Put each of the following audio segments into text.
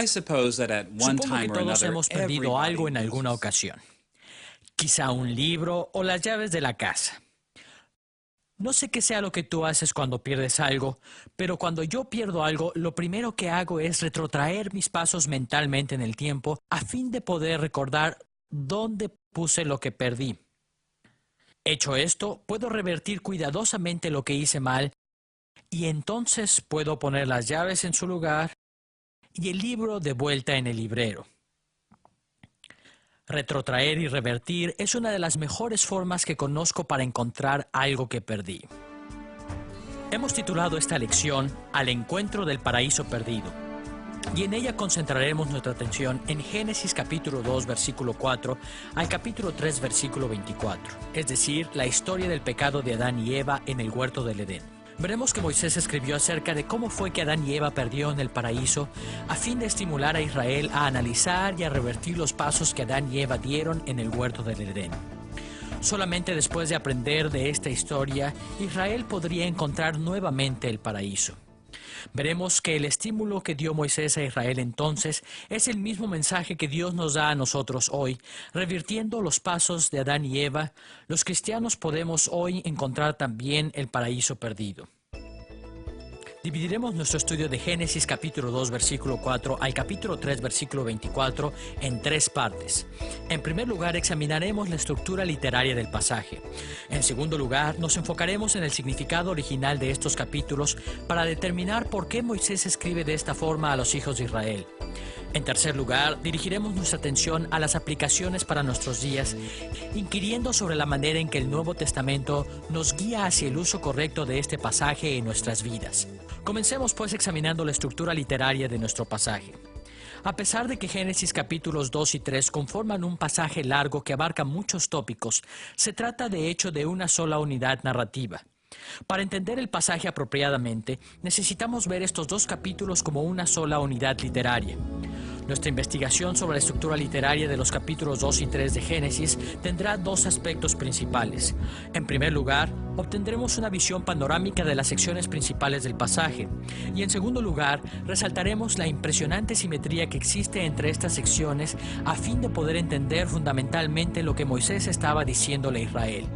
I suppose that at one Supongo que time or todos another, hemos perdido everybody algo en alguna loses. ocasión. Quizá un libro o las llaves de la casa. No sé qué sea lo que tú haces cuando pierdes algo, pero cuando yo pierdo algo, lo primero que hago es retrotraer mis pasos mentalmente en el tiempo a fin de poder recordar dónde puse lo que perdí. Hecho esto, puedo revertir cuidadosamente lo que hice mal y entonces puedo poner las llaves en su lugar y el libro de vuelta en el librero. Retrotraer y revertir es una de las mejores formas que conozco para encontrar algo que perdí. Hemos titulado esta lección Al encuentro del paraíso perdido, y en ella concentraremos nuestra atención en Génesis capítulo 2 versículo 4 al capítulo 3 versículo 24, es decir, la historia del pecado de Adán y Eva en el huerto del Edén. Veremos que Moisés escribió acerca de cómo fue que Adán y Eva perdieron el paraíso a fin de estimular a Israel a analizar y a revertir los pasos que Adán y Eva dieron en el huerto del Edén. Solamente después de aprender de esta historia, Israel podría encontrar nuevamente el paraíso. Veremos que el estímulo que dio Moisés a Israel entonces es el mismo mensaje que Dios nos da a nosotros hoy. Revirtiendo los pasos de Adán y Eva, los cristianos podemos hoy encontrar también el paraíso perdido. Dividiremos nuestro estudio de Génesis capítulo 2 versículo 4 al capítulo 3 versículo 24 en tres partes. En primer lugar, examinaremos la estructura literaria del pasaje. En segundo lugar, nos enfocaremos en el significado original de estos capítulos para determinar por qué Moisés escribe de esta forma a los hijos de Israel. En tercer lugar, dirigiremos nuestra atención a las aplicaciones para nuestros días, inquiriendo sobre la manera en que el Nuevo Testamento nos guía hacia el uso correcto de este pasaje en nuestras vidas. Comencemos pues examinando la estructura literaria de nuestro pasaje. A pesar de que Génesis capítulos 2 y 3 conforman un pasaje largo que abarca muchos tópicos, se trata de hecho de una sola unidad narrativa. Para entender el pasaje apropiadamente, necesitamos ver estos dos capítulos como una sola unidad literaria. Nuestra investigación sobre la estructura literaria de los capítulos 2 y 3 de Génesis tendrá dos aspectos principales. En primer lugar, obtendremos una visión panorámica de las secciones principales del pasaje. Y en segundo lugar, resaltaremos la impresionante simetría que existe entre estas secciones a fin de poder entender fundamentalmente lo que Moisés estaba diciéndole a Israel.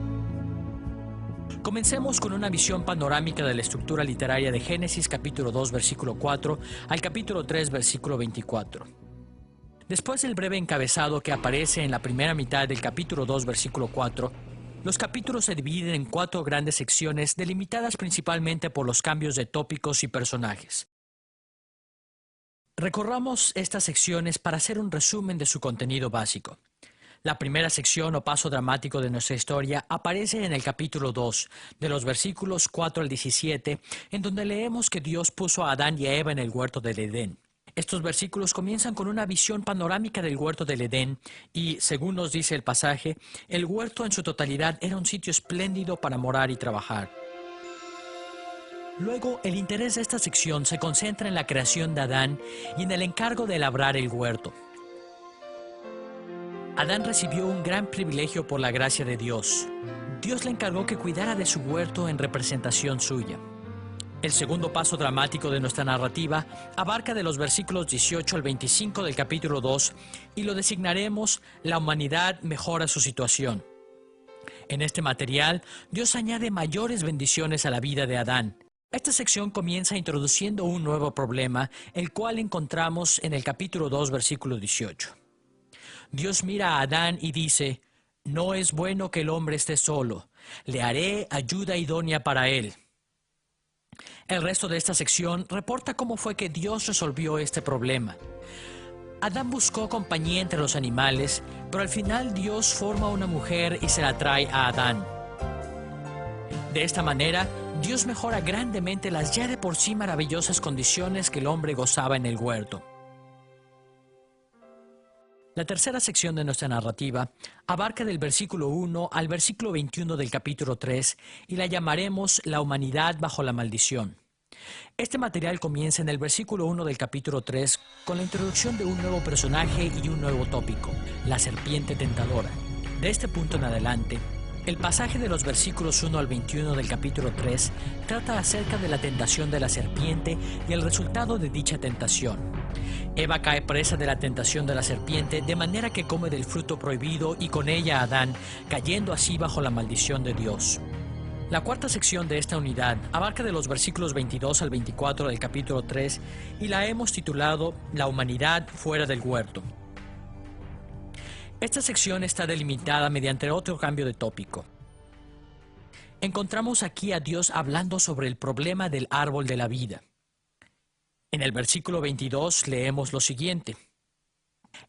Comencemos con una visión panorámica de la estructura literaria de Génesis capítulo 2 versículo 4 al capítulo 3 versículo 24. Después del breve encabezado que aparece en la primera mitad del capítulo 2 versículo 4, los capítulos se dividen en cuatro grandes secciones delimitadas principalmente por los cambios de tópicos y personajes. Recorramos estas secciones para hacer un resumen de su contenido básico. La primera sección o paso dramático de nuestra historia aparece en el capítulo 2, de los versículos 4 al 17, en donde leemos que Dios puso a Adán y a Eva en el huerto del Edén. Estos versículos comienzan con una visión panorámica del huerto del Edén y, según nos dice el pasaje, el huerto en su totalidad era un sitio espléndido para morar y trabajar. Luego, el interés de esta sección se concentra en la creación de Adán y en el encargo de labrar el huerto. Adán recibió un gran privilegio por la gracia de Dios. Dios le encargó que cuidara de su huerto en representación suya. El segundo paso dramático de nuestra narrativa abarca de los versículos 18 al 25 del capítulo 2 y lo designaremos La humanidad mejora su situación. En este material, Dios añade mayores bendiciones a la vida de Adán. Esta sección comienza introduciendo un nuevo problema, el cual encontramos en el capítulo 2, versículo 18. Dios mira a Adán y dice, «No es bueno que el hombre esté solo, le haré ayuda idónea para él». El resto de esta sección reporta cómo fue que Dios resolvió este problema. Adán buscó compañía entre los animales, pero al final Dios forma una mujer y se la trae a Adán. De esta manera, Dios mejora grandemente las ya de por sí maravillosas condiciones que el hombre gozaba en el huerto. La tercera sección de nuestra narrativa abarca del versículo 1 al versículo 21 del capítulo 3 y la llamaremos La humanidad bajo la maldición. Este material comienza en el versículo 1 del capítulo 3 con la introducción de un nuevo personaje y un nuevo tópico, la serpiente tentadora. De este punto en adelante, El pasaje de los versículos 1 al 21 del capítulo 3 trata acerca de la tentación de la serpiente y el resultado de dicha tentación. Eva cae presa de la tentación de la serpiente de manera que come del fruto prohibido y con ella Adán, cayendo así bajo la maldición de Dios. La cuarta sección de esta unidad abarca de los versículos 22 al 24 del capítulo 3 y la hemos titulado La humanidad fuera del huerto. Esta sección está delimitada mediante otro cambio de tópico. Encontramos aquí a Dios hablando sobre el problema del árbol de la vida. En el versículo 22 leemos lo siguiente: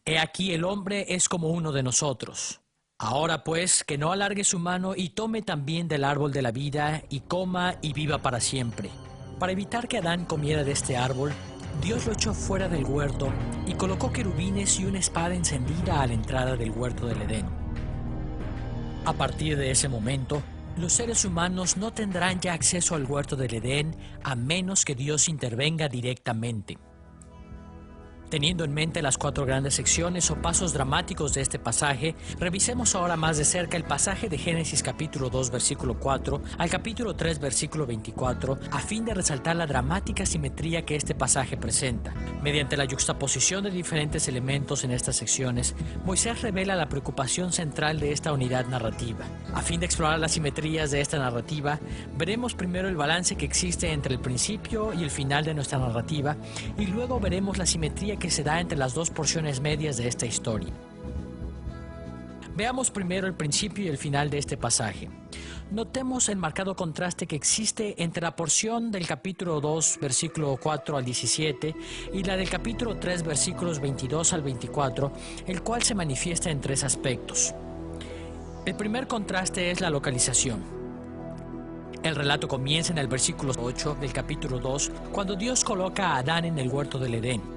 He aquí el hombre es como uno de nosotros. Ahora pues, que no alargue su mano y tome también del árbol de la vida y coma y viva para siempre. Para evitar que Adán comiera de este árbol, Dios lo echó fuera del huerto y colocó querubines y una espada encendida a la entrada del huerto del Edén. A partir de ese momento, los seres humanos no tendrán ya acceso al huerto del Edén a menos que Dios intervenga directamente. Teniendo en mente las cuatro grandes secciones o pasos dramáticos de este pasaje, revisemos ahora más de cerca el pasaje de Génesis capítulo 2 versículo 4 al capítulo 3 versículo 24 a fin de resaltar la dramática simetría que este pasaje presenta. Mediante la yuxtaposición de diferentes elementos en estas secciones, Moisés revela la preocupación central de esta unidad narrativa. A fin de explorar las simetrías de esta narrativa, veremos primero el balance que existe entre el principio y el final de nuestra narrativa y luego veremos la simetría que se da entre las dos porciones medias de esta historia. Veamos primero el principio y el final de este pasaje. Notemos el marcado contraste que existe entre la porción del capítulo 2, versículo 4 al 17, y la del capítulo 3, versículos 22 al 24, el cual se manifiesta en tres aspectos. El primer contraste es la localización. El relato comienza en el versículo 8 del capítulo 2, cuando Dios coloca a Adán en el huerto del Edén.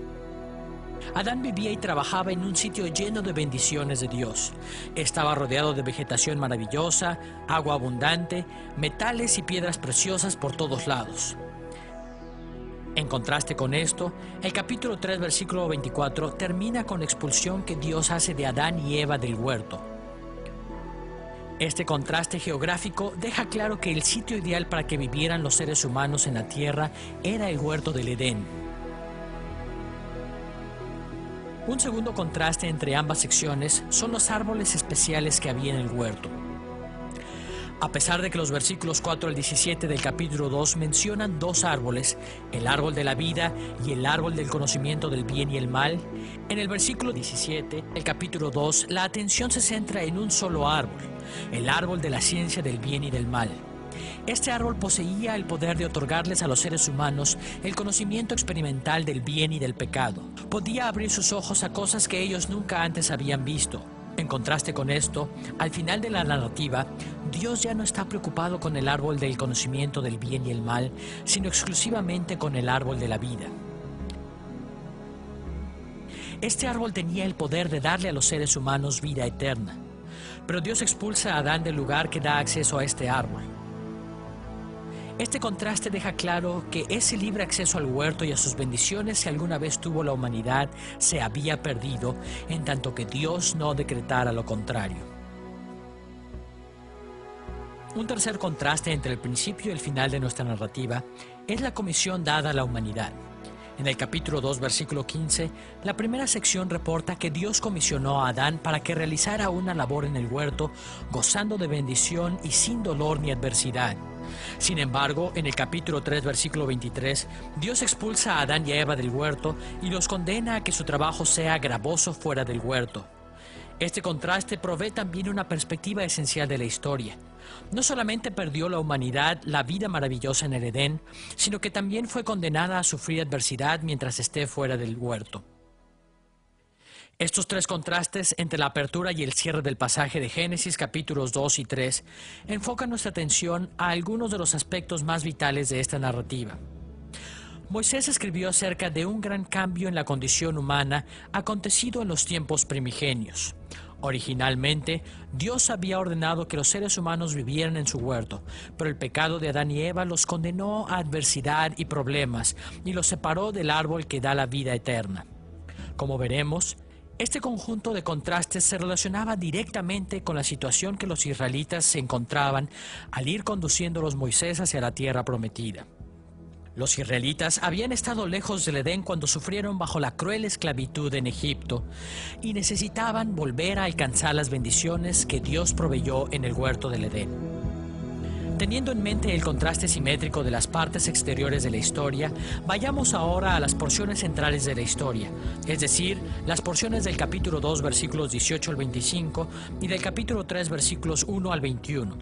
Adán vivía y trabajaba en un sitio lleno de bendiciones de Dios. Estaba rodeado de vegetación maravillosa, agua abundante, metales y piedras preciosas por todos lados. En contraste con esto, el capítulo 3, versículo 24, termina con la expulsión que Dios hace de Adán y Eva del huerto. Este contraste geográfico deja claro que el sitio ideal para que vivieran los seres humanos en la tierra era el huerto del Edén. Un segundo contraste entre ambas secciones son los árboles especiales que había en el huerto. A pesar de que los versículos 4 al 17 del capítulo 2 mencionan dos árboles, el árbol de la vida y el árbol del conocimiento del bien y el mal, en el versículo 17 del capítulo 2 la atención se centra en un solo árbol, el árbol de la ciencia del bien y del mal. Este árbol poseía el poder de otorgarles a los seres humanos el conocimiento experimental del bien y del pecado. Podía abrir sus ojos a cosas que ellos nunca antes habían visto. En contraste con esto, al final de la narrativa, Dios ya no está preocupado con el árbol del conocimiento del bien y el mal, sino exclusivamente con el árbol de la vida. Este árbol tenía el poder de darle a los seres humanos vida eterna, pero Dios expulsa a Adán del lugar que da acceso a este árbol. Este contraste deja claro que ese libre acceso al huerto y a sus bendiciones que alguna vez tuvo la humanidad se había perdido, en tanto que Dios no decretara lo contrario. Un tercer contraste entre el principio y el final de nuestra narrativa es la comisión dada a la humanidad. En el capítulo 2, versículo 15, la primera sección reporta que Dios comisionó a Adán para que realizara una labor en el huerto, gozando de bendición y sin dolor ni adversidad. Sin embargo, en el capítulo 3, versículo 23, Dios expulsa a Adán y a Eva del huerto y los condena a que su trabajo sea gravoso fuera del huerto. Este contraste provee también una perspectiva esencial de la historia. No solamente perdió la humanidad la vida maravillosa en el Edén, sino que también fue condenada a sufrir adversidad mientras esté fuera del huerto. Estos tres contrastes entre la apertura y el cierre del pasaje de Génesis capítulos 2 y 3 enfocan nuestra atención a algunos de los aspectos más vitales de esta narrativa. Moisés escribió acerca de un gran cambio en la condición humana acontecido en los tiempos primigenios. Originalmente, Dios había ordenado que los seres humanos vivieran en su huerto, pero el pecado de Adán y Eva los condenó a adversidad y problemas y los separó del árbol que da la vida eterna. Como veremos, Este conjunto de contrastes se relacionaba directamente con la situación que los israelitas se encontraban al ir conduciéndolos Moisés hacia la tierra prometida. Los israelitas habían estado lejos del Edén cuando sufrieron bajo la cruel esclavitud en Egipto y necesitaban volver a alcanzar las bendiciones que Dios proveyó en el huerto del Edén. Teniendo en mente el contraste simétrico de las partes exteriores de la historia, vayamos ahora a las porciones centrales de la historia, es decir, las porciones del capítulo 2, versículos 18 al 25 y del capítulo 3, versículos 1 al 21.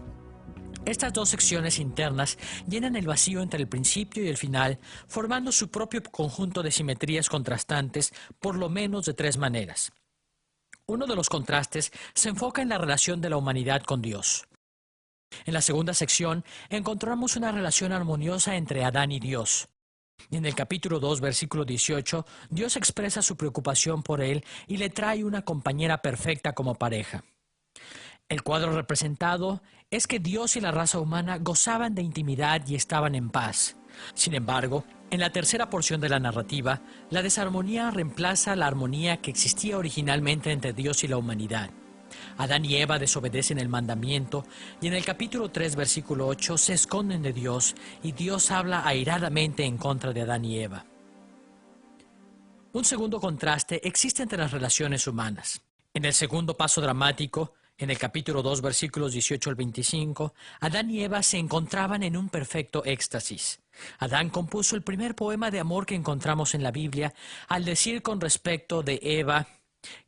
Estas dos secciones internas llenan el vacío entre el principio y el final, formando su propio conjunto de simetrías contrastantes por lo menos de tres maneras. Uno de los contrastes se enfoca en la relación de la humanidad con Dios. En la segunda sección encontramos una relación armoniosa entre Adán y Dios. En el capítulo 2, versículo 18, Dios expresa su preocupación por él y le trae una compañera perfecta como pareja. El cuadro representado es que Dios y la raza humana gozaban de intimidad y estaban en paz. Sin embargo, en la tercera porción de la narrativa, la desarmonía reemplaza la armonía que existía originalmente entre Dios y la humanidad. Adán y Eva desobedecen el mandamiento y en el capítulo 3, versículo 8, se esconden de Dios y Dios habla airadamente en contra de Adán y Eva. Un segundo contraste existe entre las relaciones humanas. En el segundo paso dramático, en el capítulo 2, versículos 18 al 25, Adán y Eva se encontraban en un perfecto éxtasis. Adán compuso el primer poema de amor que encontramos en la Biblia al decir con respecto de Eva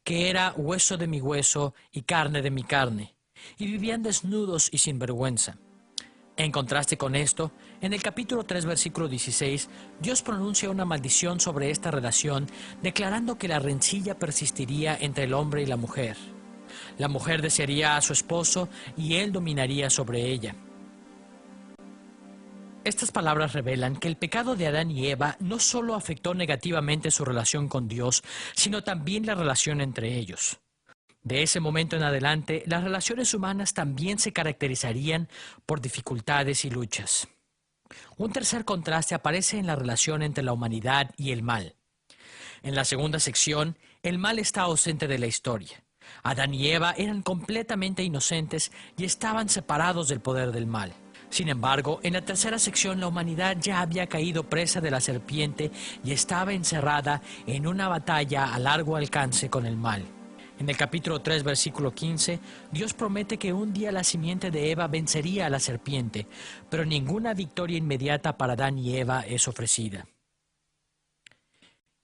que era hueso de mi hueso y carne de mi carne, y vivían desnudos y sin vergüenza. En contraste con esto, en el capítulo 3, versículo 16, Dios pronuncia una maldición sobre esta relación, declarando que la rencilla persistiría entre el hombre y la mujer. La mujer desearía a su esposo y él dominaría sobre ella. Estas palabras revelan que el pecado de Adán y Eva no solo afectó negativamente su relación con Dios, sino también la relación entre ellos. De ese momento en adelante, las relaciones humanas también se caracterizarían por dificultades y luchas. Un tercer contraste aparece en la relación entre la humanidad y el mal. En la segunda sección, el mal está ausente de la historia. Adán y Eva eran completamente inocentes y estaban separados del poder del mal. Sin embargo, en la tercera sección la humanidad ya había caído presa de la serpiente y estaba encerrada en una batalla a largo alcance con el mal. En el capítulo 3, versículo 15, Dios promete que un día la simiente de Eva vencería a la serpiente, pero ninguna victoria inmediata para Adán y Eva es ofrecida.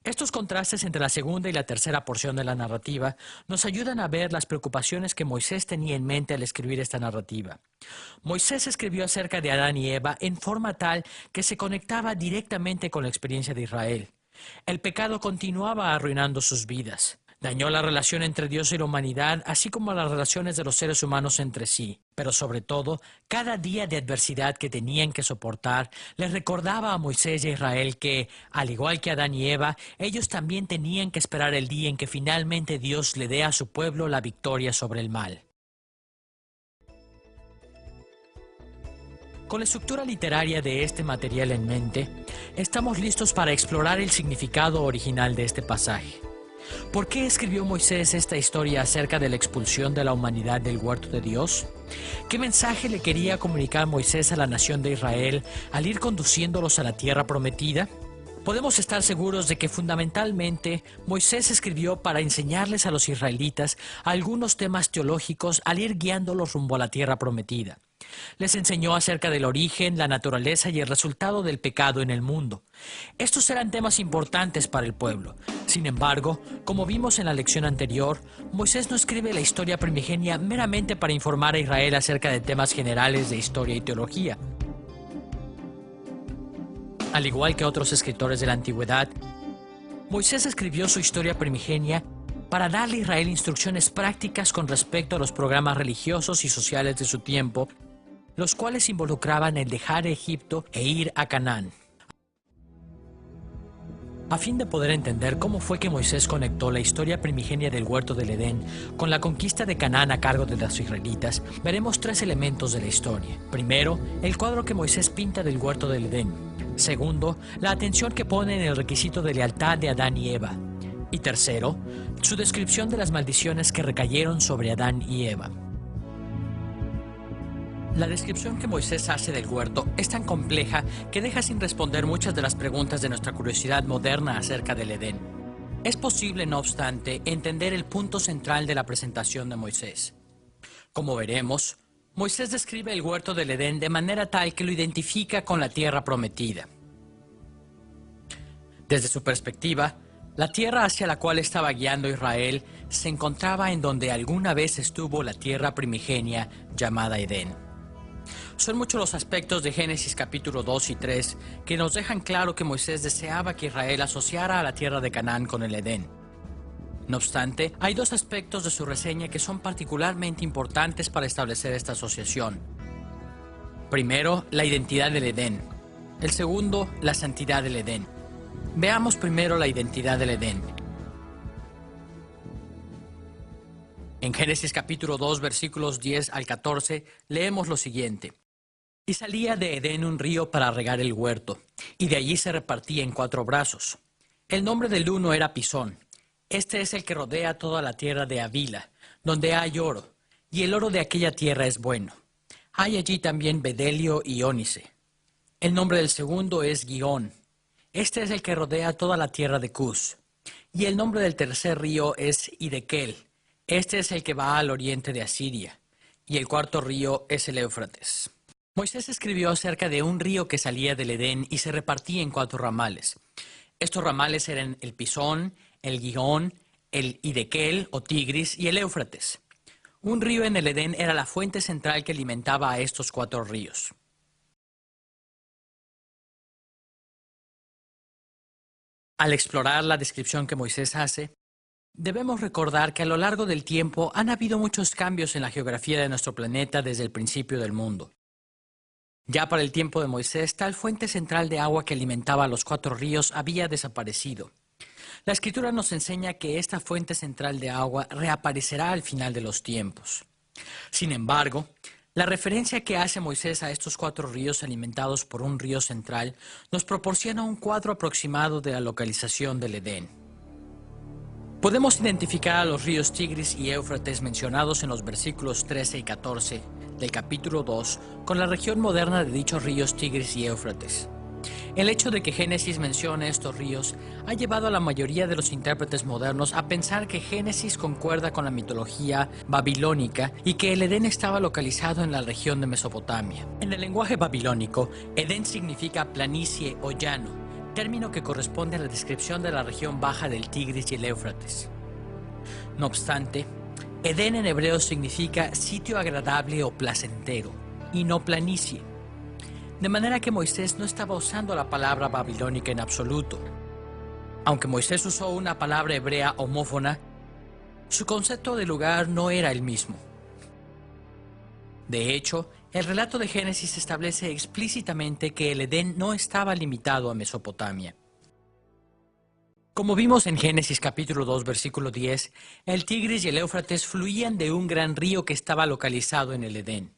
Estos contrastes entre la segunda y la tercera porción de la narrativa nos ayudan a ver las preocupaciones que Moisés tenía en mente al escribir esta narrativa. Moisés escribió acerca de Adán y Eva en forma tal que se conectaba directamente con la experiencia de Israel. El pecado continuaba arruinando sus vidas. Dañó la relación entre Dios y la humanidad, así como las relaciones de los seres humanos entre sí. Pero sobre todo, cada día de adversidad que tenían que soportar les recordaba a Moisés y a Israel que, al igual que Adán y Eva, ellos también tenían que esperar el día en que finalmente Dios le dé a su pueblo la victoria sobre el mal. Con la estructura literaria de este material en mente, estamos listos para explorar el significado original de este pasaje. ¿Por qué escribió Moisés esta historia acerca de la expulsión de la humanidad del huerto de Dios? ¿Qué mensaje le quería comunicar Moisés a la nación de Israel al ir conduciéndolos a la tierra prometida? Podemos estar seguros de que fundamentalmente Moisés escribió para enseñarles a los israelitas algunos temas teológicos al ir guiándolos rumbo a la tierra prometida. Les enseñó acerca del origen, la naturaleza y el resultado del pecado en el mundo. Estos eran temas importantes para el pueblo. Sin embargo, como vimos en la lección anterior, Moisés no escribe la historia primigenia meramente para informar a Israel acerca de temas generales de historia y teología. Al igual que otros escritores de la antigüedad, Moisés escribió su historia primigenia para darle a Israel instrucciones prácticas con respecto a los programas religiosos y sociales de su tiempo, los cuales involucraban el dejar Egipto e ir a Canaán. A fin de poder entender cómo fue que Moisés conectó la historia primigenia del huerto del Edén con la conquista de Canaán a cargo de los israelitas, veremos tres elementos de la historia. Primero, el cuadro que Moisés pinta del huerto del Edén. Segundo, la atención que pone en el requisito de lealtad de Adán y Eva. Y tercero, su descripción de las maldiciones que recayeron sobre Adán y Eva. La descripción que Moisés hace del huerto es tan compleja que deja sin responder muchas de las preguntas de nuestra curiosidad moderna acerca del Edén. Es posible, no obstante, entender el punto central de la presentación de Moisés. Como veremos, Moisés describe el huerto del Edén de manera tal que lo identifica con la tierra prometida. Desde su perspectiva, la tierra hacia la cual estaba guiando Israel se encontraba en donde alguna vez estuvo la tierra primigenia llamada Edén. Son muchos los aspectos de Génesis capítulo 2 y 3 que nos dejan claro que Moisés deseaba que Israel asociara a la tierra de Canaán con el Edén. No obstante, hay dos aspectos de su reseña que son particularmente importantes para establecer esta asociación. Primero, la identidad del Edén. El segundo, la santidad del Edén. Veamos primero la identidad del Edén. En Génesis capítulo 2, versículos 10 al 14, leemos lo siguiente. Y salía de Edén un río para regar el huerto, y de allí se repartía en 4 brazos. El nombre del uno era Pisón. Este es el que rodea toda la tierra de Havila, donde hay oro, y el oro de aquella tierra es bueno. Hay allí también bedelio y ónice. El nombre del segundo es Gihón. Este es el que rodea toda la tierra de Cus. Y el nombre del tercer río es Hidekel. Este es el que va al oriente de Asiria. Y el cuarto río es el Éufrates. Moisés escribió acerca de un río que salía del Edén y se repartía en 4 ramales. Estos ramales eran el Pisón, el Gihón, el Hidekel o Tigris y el Éufrates. Un río en el Edén era la fuente central que alimentaba a estos 4 ríos. Al explorar la descripción que Moisés hace, debemos recordar que a lo largo del tiempo han habido muchos cambios en la geografía de nuestro planeta desde el principio del mundo. Ya para el tiempo de Moisés, tal fuente central de agua que alimentaba a los 4 ríos había desaparecido. La Escritura nos enseña que esta fuente central de agua reaparecerá al final de los tiempos. Sin embargo, la referencia que hace Moisés a estos 4 ríos alimentados por un río central nos proporciona un cuadro aproximado de la localización del Edén. Podemos identificar a los ríos Tigris y Éufrates mencionados en los versículos 13 y 14 del capítulo 2 con la región moderna de dichos ríos Tigris y Éufrates. El hecho de que Génesis mencione estos ríos ha llevado a la mayoría de los intérpretes modernos a pensar que Génesis concuerda con la mitología babilónica y que el Edén estaba localizado en la región de Mesopotamia. En el lenguaje babilónico, Edén significa planicie o llano, término que corresponde a la descripción de la región baja del Tigris y el Éufrates. No obstante, Edén en hebreo significa sitio agradable o placentero, y no planicie. De manera que Moisés no estaba usando la palabra babilónica en absoluto. Aunque Moisés usó una palabra hebrea homófona, su concepto de lugar no era el mismo. De hecho, el relato de Génesis establece explícitamente que el Edén no estaba limitado a Mesopotamia. Como vimos en Génesis capítulo 2, versículo 10, el Tigris y el Éufrates fluían de un gran río que estaba localizado en el Edén.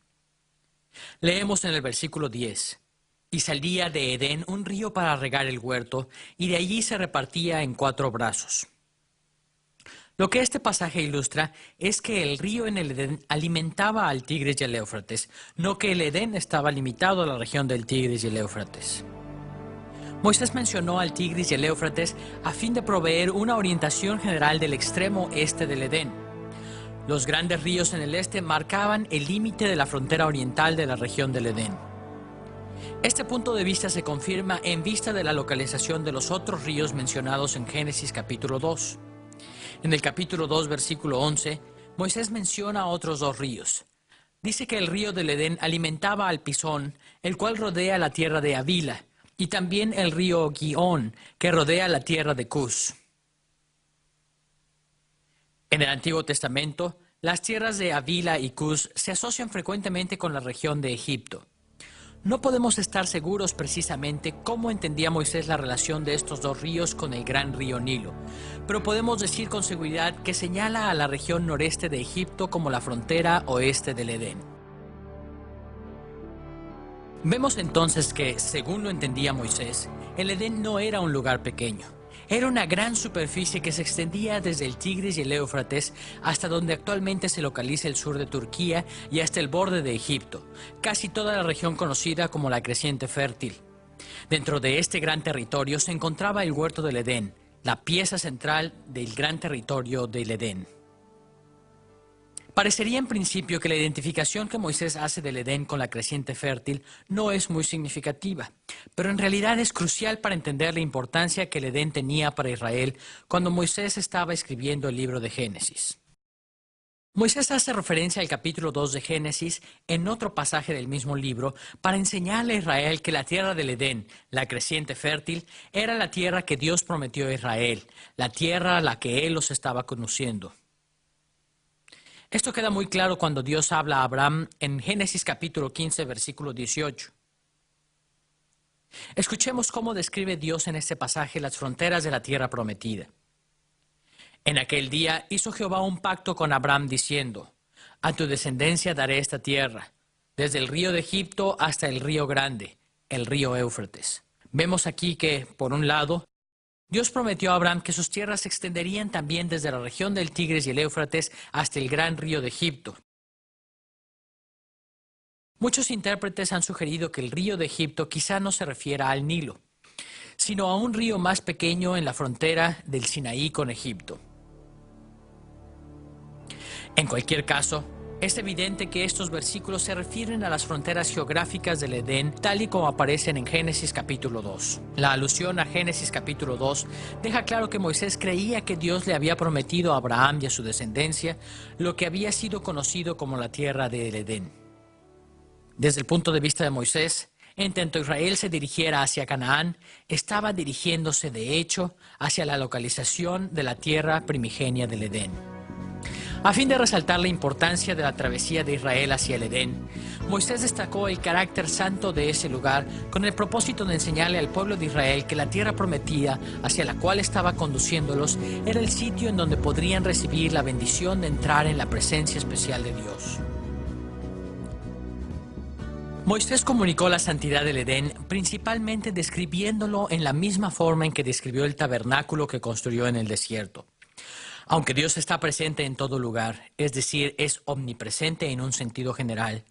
Leemos en el versículo 10, y salía de Edén un río para regar el huerto, y de allí se repartía en 4 brazos. Lo que este pasaje ilustra es que el río en el Edén alimentaba al Tigris y al Éufrates, no que el Edén estaba limitado a la región del Tigris y el Éufrates. Moisés mencionó al Tigris y el Éufrates a fin de proveer una orientación general del extremo este del Edén. Los grandes ríos en el este marcaban el límite de la frontera oriental de la región del Edén. Este punto de vista se confirma en vista de la localización de los otros ríos mencionados en Génesis capítulo 2. En el capítulo 2, versículo 11, Moisés menciona otros 2 ríos. Dice que el río del Edén alimentaba al Pisón, el cual rodea la tierra de Havila, y también el río Gihón, que rodea la tierra de Cus. En el Antiguo Testamento, las tierras de Havila y Cus se asocian frecuentemente con la región de Egipto. No podemos estar seguros precisamente cómo entendía Moisés la relación de estos 2 ríos con el gran río Nilo, pero podemos decir con seguridad que señala a la región noreste de Egipto como la frontera oeste del Edén. Vemos entonces que, según lo entendía Moisés, el Edén no era un lugar pequeño. Era una gran superficie que se extendía desde el Tigris y el Éufrates hasta donde actualmente se localiza el sur de Turquía y hasta el borde de Egipto, casi toda la región conocida como la Creciente Fértil. Dentro de este gran territorio se encontraba el Huerto del Edén, la pieza central del gran territorio del Edén. Parecería en principio que la identificación que Moisés hace del Edén con la creciente fértil no es muy significativa, pero en realidad es crucial para entender la importancia que el Edén tenía para Israel cuando Moisés estaba escribiendo el libro de Génesis. Moisés hace referencia al capítulo 2 de Génesis en otro pasaje del mismo libro para enseñarle a Israel que la tierra del Edén, la creciente fértil, era la tierra que Dios prometió a Israel, la tierra a la que él los estaba conduciendo. Esto queda muy claro cuando Dios habla a Abraham en Génesis capítulo 15, versículo 18. Escuchemos cómo describe Dios en este pasaje las fronteras de la tierra prometida. En aquel día hizo Jehová un pacto con Abraham diciendo: a tu descendencia daré esta tierra, desde el río de Egipto hasta el río grande, el río Éufrates. Vemos aquí que, por un lado, Dios prometió a Abraham que sus tierras se extenderían también desde la región del Tigris y el Éufrates hasta el gran río de Egipto. Muchos intérpretes han sugerido que el río de Egipto quizá no se refiera al Nilo, sino a un río más pequeño en la frontera del Sinaí con Egipto. En cualquier caso, es evidente que estos versículos se refieren a las fronteras geográficas del Edén tal y como aparecen en Génesis capítulo 2. La alusión a Génesis capítulo 2 deja claro que Moisés creía que Dios le había prometido a Abraham y a su descendencia lo que había sido conocido como la tierra del Edén. Desde el punto de vista de Moisés, en tanto Israel se dirigiera hacia Canaán, estaba dirigiéndose de hecho hacia la localización de la tierra primigenia del Edén. A fin de resaltar la importancia de la travesía de Israel hacia el Edén, Moisés destacó el carácter santo de ese lugar con el propósito de enseñarle al pueblo de Israel que la tierra prometida hacia la cual estaba conduciéndolos era el sitio en donde podrían recibir la bendición de entrar en la presencia especial de Dios. Moisés comunicó la santidad del Edén principalmente describiéndolo en la misma forma en que describió el tabernáculo que construyó en el desierto. Aunque Dios está presente en todo lugar, es decir, es omnipresente en un sentido general,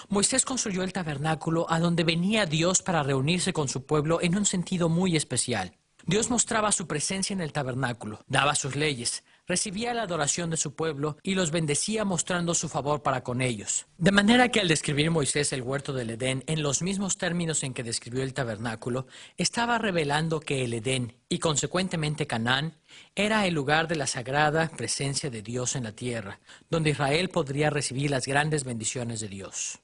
Moisés construyó el tabernáculo a donde venía Dios para reunirse con su pueblo en un sentido muy especial. Dios mostraba su presencia en el tabernáculo, daba sus leyes, recibía la adoración de su pueblo y los bendecía mostrando su favor para con ellos. De manera que al describir Moisés el huerto del Edén en los mismos términos en que describió el tabernáculo, estaba revelando que el Edén, y consecuentemente Canaán, era el lugar de la sagrada presencia de Dios en la tierra, donde Israel podría recibir las grandes bendiciones de Dios.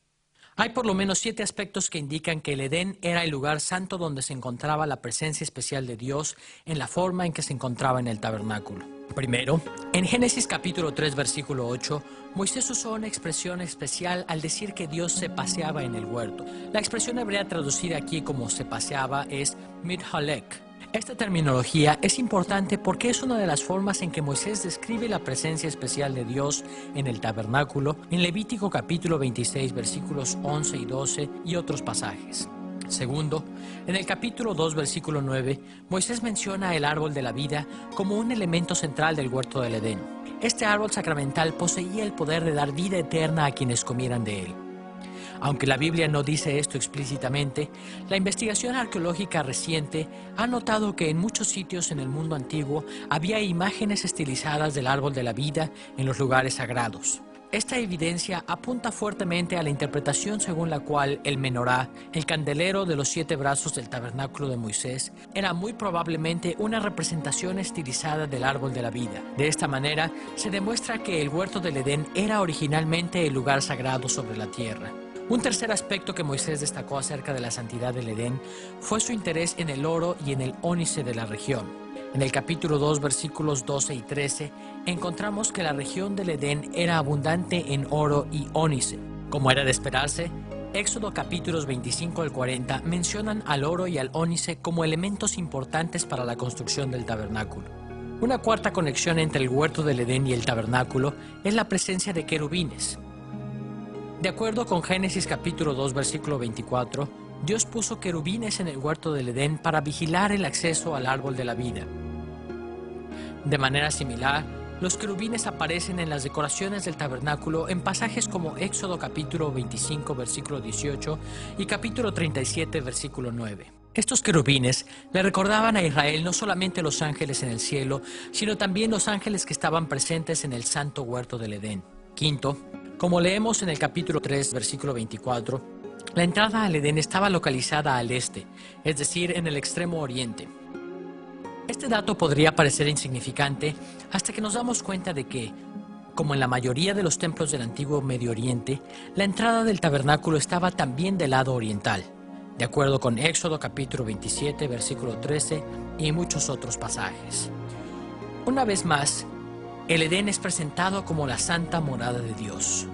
Hay por lo menos 7 aspectos que indican que el Edén era el lugar santo donde se encontraba la presencia especial de Dios en la forma en que se encontraba en el tabernáculo. Primero, en Génesis capítulo 3, versículo 8, Moisés usó una expresión especial al decir que Dios se paseaba en el huerto. La expresión hebrea traducida aquí como se paseaba es mithalek. Esta terminología es importante porque es una de las formas en que Moisés describe la presencia especial de Dios en el tabernáculo en Levítico capítulo 26 versículos 11 y 12 y otros pasajes. Segundo, en el capítulo 2 versículo 9, Moisés menciona el árbol de la vida como un elemento central del huerto del Edén. Este árbol sacramental poseía el poder de dar vida eterna a quienes comieran de él. Aunque la Biblia no dice esto explícitamente, la investigación arqueológica reciente ha notado que en muchos sitios en el mundo antiguo había imágenes estilizadas del árbol de la vida en los lugares sagrados. Esta evidencia apunta fuertemente a la interpretación según la cual el menorá, el candelero de los 7 brazos del tabernáculo de Moisés, era muy probablemente una representación estilizada del árbol de la vida. De esta manera, se demuestra que el huerto del Edén era originalmente el lugar sagrado sobre la tierra. Un tercer aspecto que Moisés destacó acerca de la santidad del Edén fue su interés en el oro y en el ónice de la región. En el capítulo 2, versículos 12 y 13, encontramos que la región del Edén era abundante en oro y ónice. Como era de esperarse, Éxodo capítulos 25 al 40 mencionan al oro y al ónice como elementos importantes para la construcción del tabernáculo. Una cuarta conexión entre el huerto del Edén y el tabernáculo es la presencia de querubines. De acuerdo con Génesis capítulo 2, versículo 24, Dios puso querubines en el huerto del Edén para vigilar el acceso al árbol de la vida. De manera similar, los querubines aparecen en las decoraciones del tabernáculo en pasajes como Éxodo capítulo 25 versículo 18 y capítulo 37 versículo 9. Estos querubines le recordaban a Israel no solamente los ángeles en el cielo, sino también los ángeles que estaban presentes en el santo huerto del Edén. Quinto, como leemos en el capítulo 3 versículo 24, la entrada al Edén estaba localizada al este, es decir, en el extremo oriente. Este dato podría parecer insignificante hasta que nos damos cuenta de que, como en la mayoría de los templos del antiguo Medio Oriente, la entrada del tabernáculo estaba también del lado oriental, de acuerdo con Éxodo capítulo 27, versículo 13 y muchos otros pasajes. Una vez más, el Edén es presentado como la santa morada de Dios.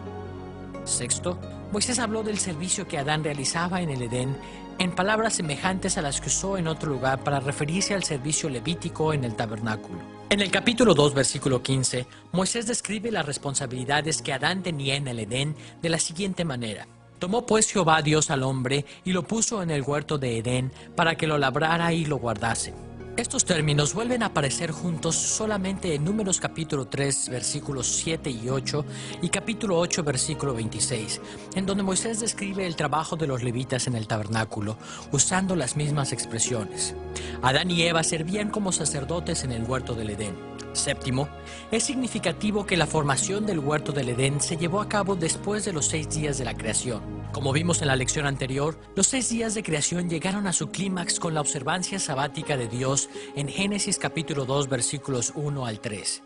Sexto, Moisés habló del servicio que Adán realizaba en el Edén en palabras semejantes a las que usó en otro lugar para referirse al servicio levítico en el tabernáculo. En el capítulo 2, versículo 15, Moisés describe las responsabilidades que Adán tenía en el Edén de la siguiente manera. Tomó pues Jehová Dios al hombre y lo puso en el huerto de Edén para que lo labrara y lo guardase. Estos términos vuelven a aparecer juntos solamente en Números capítulo 3, versículos 7 y 8 y capítulo 8, versículo 26, en donde Moisés describe el trabajo de los levitas en el tabernáculo, usando las mismas expresiones. Adán y Eva servían como sacerdotes en el huerto del Edén. Séptimo, es significativo que la formación del huerto del Edén se llevó a cabo después de los 6 días de la creación. Como vimos en la lección anterior, los 6 días de creación llegaron a su clímax con la observancia sabática de Dios en Génesis capítulo 2 versículos 1 al 3.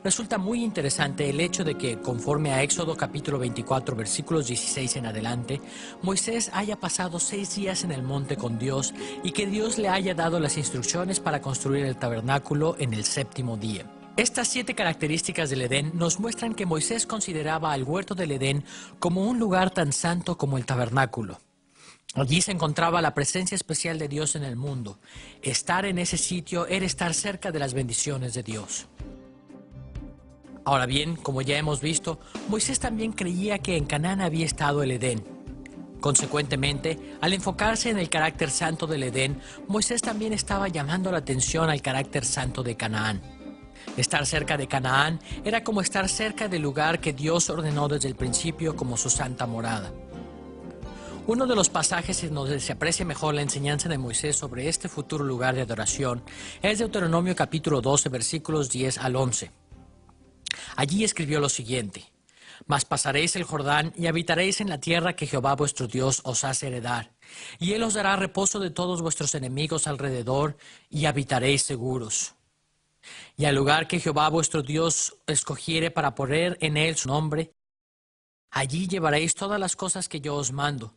Resulta muy interesante el hecho de que, conforme a Éxodo capítulo 24 versículos 16 en adelante, Moisés haya pasado 6 días en el monte con Dios y que Dios le haya dado las instrucciones para construir el tabernáculo en el 7º día. Estas 7 características del Edén nos muestran que Moisés consideraba al huerto del Edén como un lugar tan santo como el tabernáculo. Allí se encontraba la presencia especial de Dios en el mundo. Estar en ese sitio era estar cerca de las bendiciones de Dios. Ahora bien, como ya hemos visto, Moisés también creía que en Canaán había estado el Edén. Consecuentemente, al enfocarse en el carácter santo del Edén, Moisés también estaba llamando la atención al carácter santo de Canaán. Estar cerca de Canaán era como estar cerca del lugar que Dios ordenó desde el principio como su santa morada. Uno de los pasajes en donde se aprecia mejor la enseñanza de Moisés sobre este futuro lugar de adoración es Deuteronomio capítulo 12, versículos 10 al 11. Allí escribió lo siguiente: Mas pasaréis el Jordán y habitaréis en la tierra que Jehová vuestro Dios os hace heredar, y él os dará reposo de todos vuestros enemigos alrededor, y habitaréis seguros. Y al lugar que Jehová vuestro Dios escogiere para poner en él su nombre, allí llevaréis todas las cosas que yo os mando,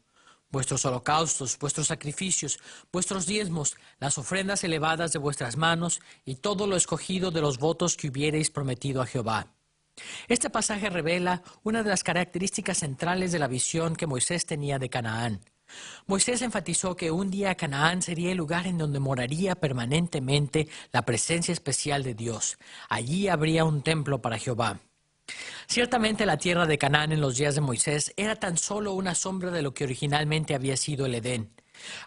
vuestros holocaustos, vuestros sacrificios, vuestros diezmos, las ofrendas elevadas de vuestras manos, y todo lo escogido de los votos que hubiereis prometido a Jehová. Este pasaje revela una de las características centrales de la visión que Moisés tenía de Canaán. Moisés enfatizó que un día Canaán sería el lugar en donde moraría permanentemente la presencia especial de Dios. Allí habría un templo para Jehová. Ciertamente la tierra de Canaán en los días de Moisés era tan solo una sombra de lo que originalmente había sido el Edén.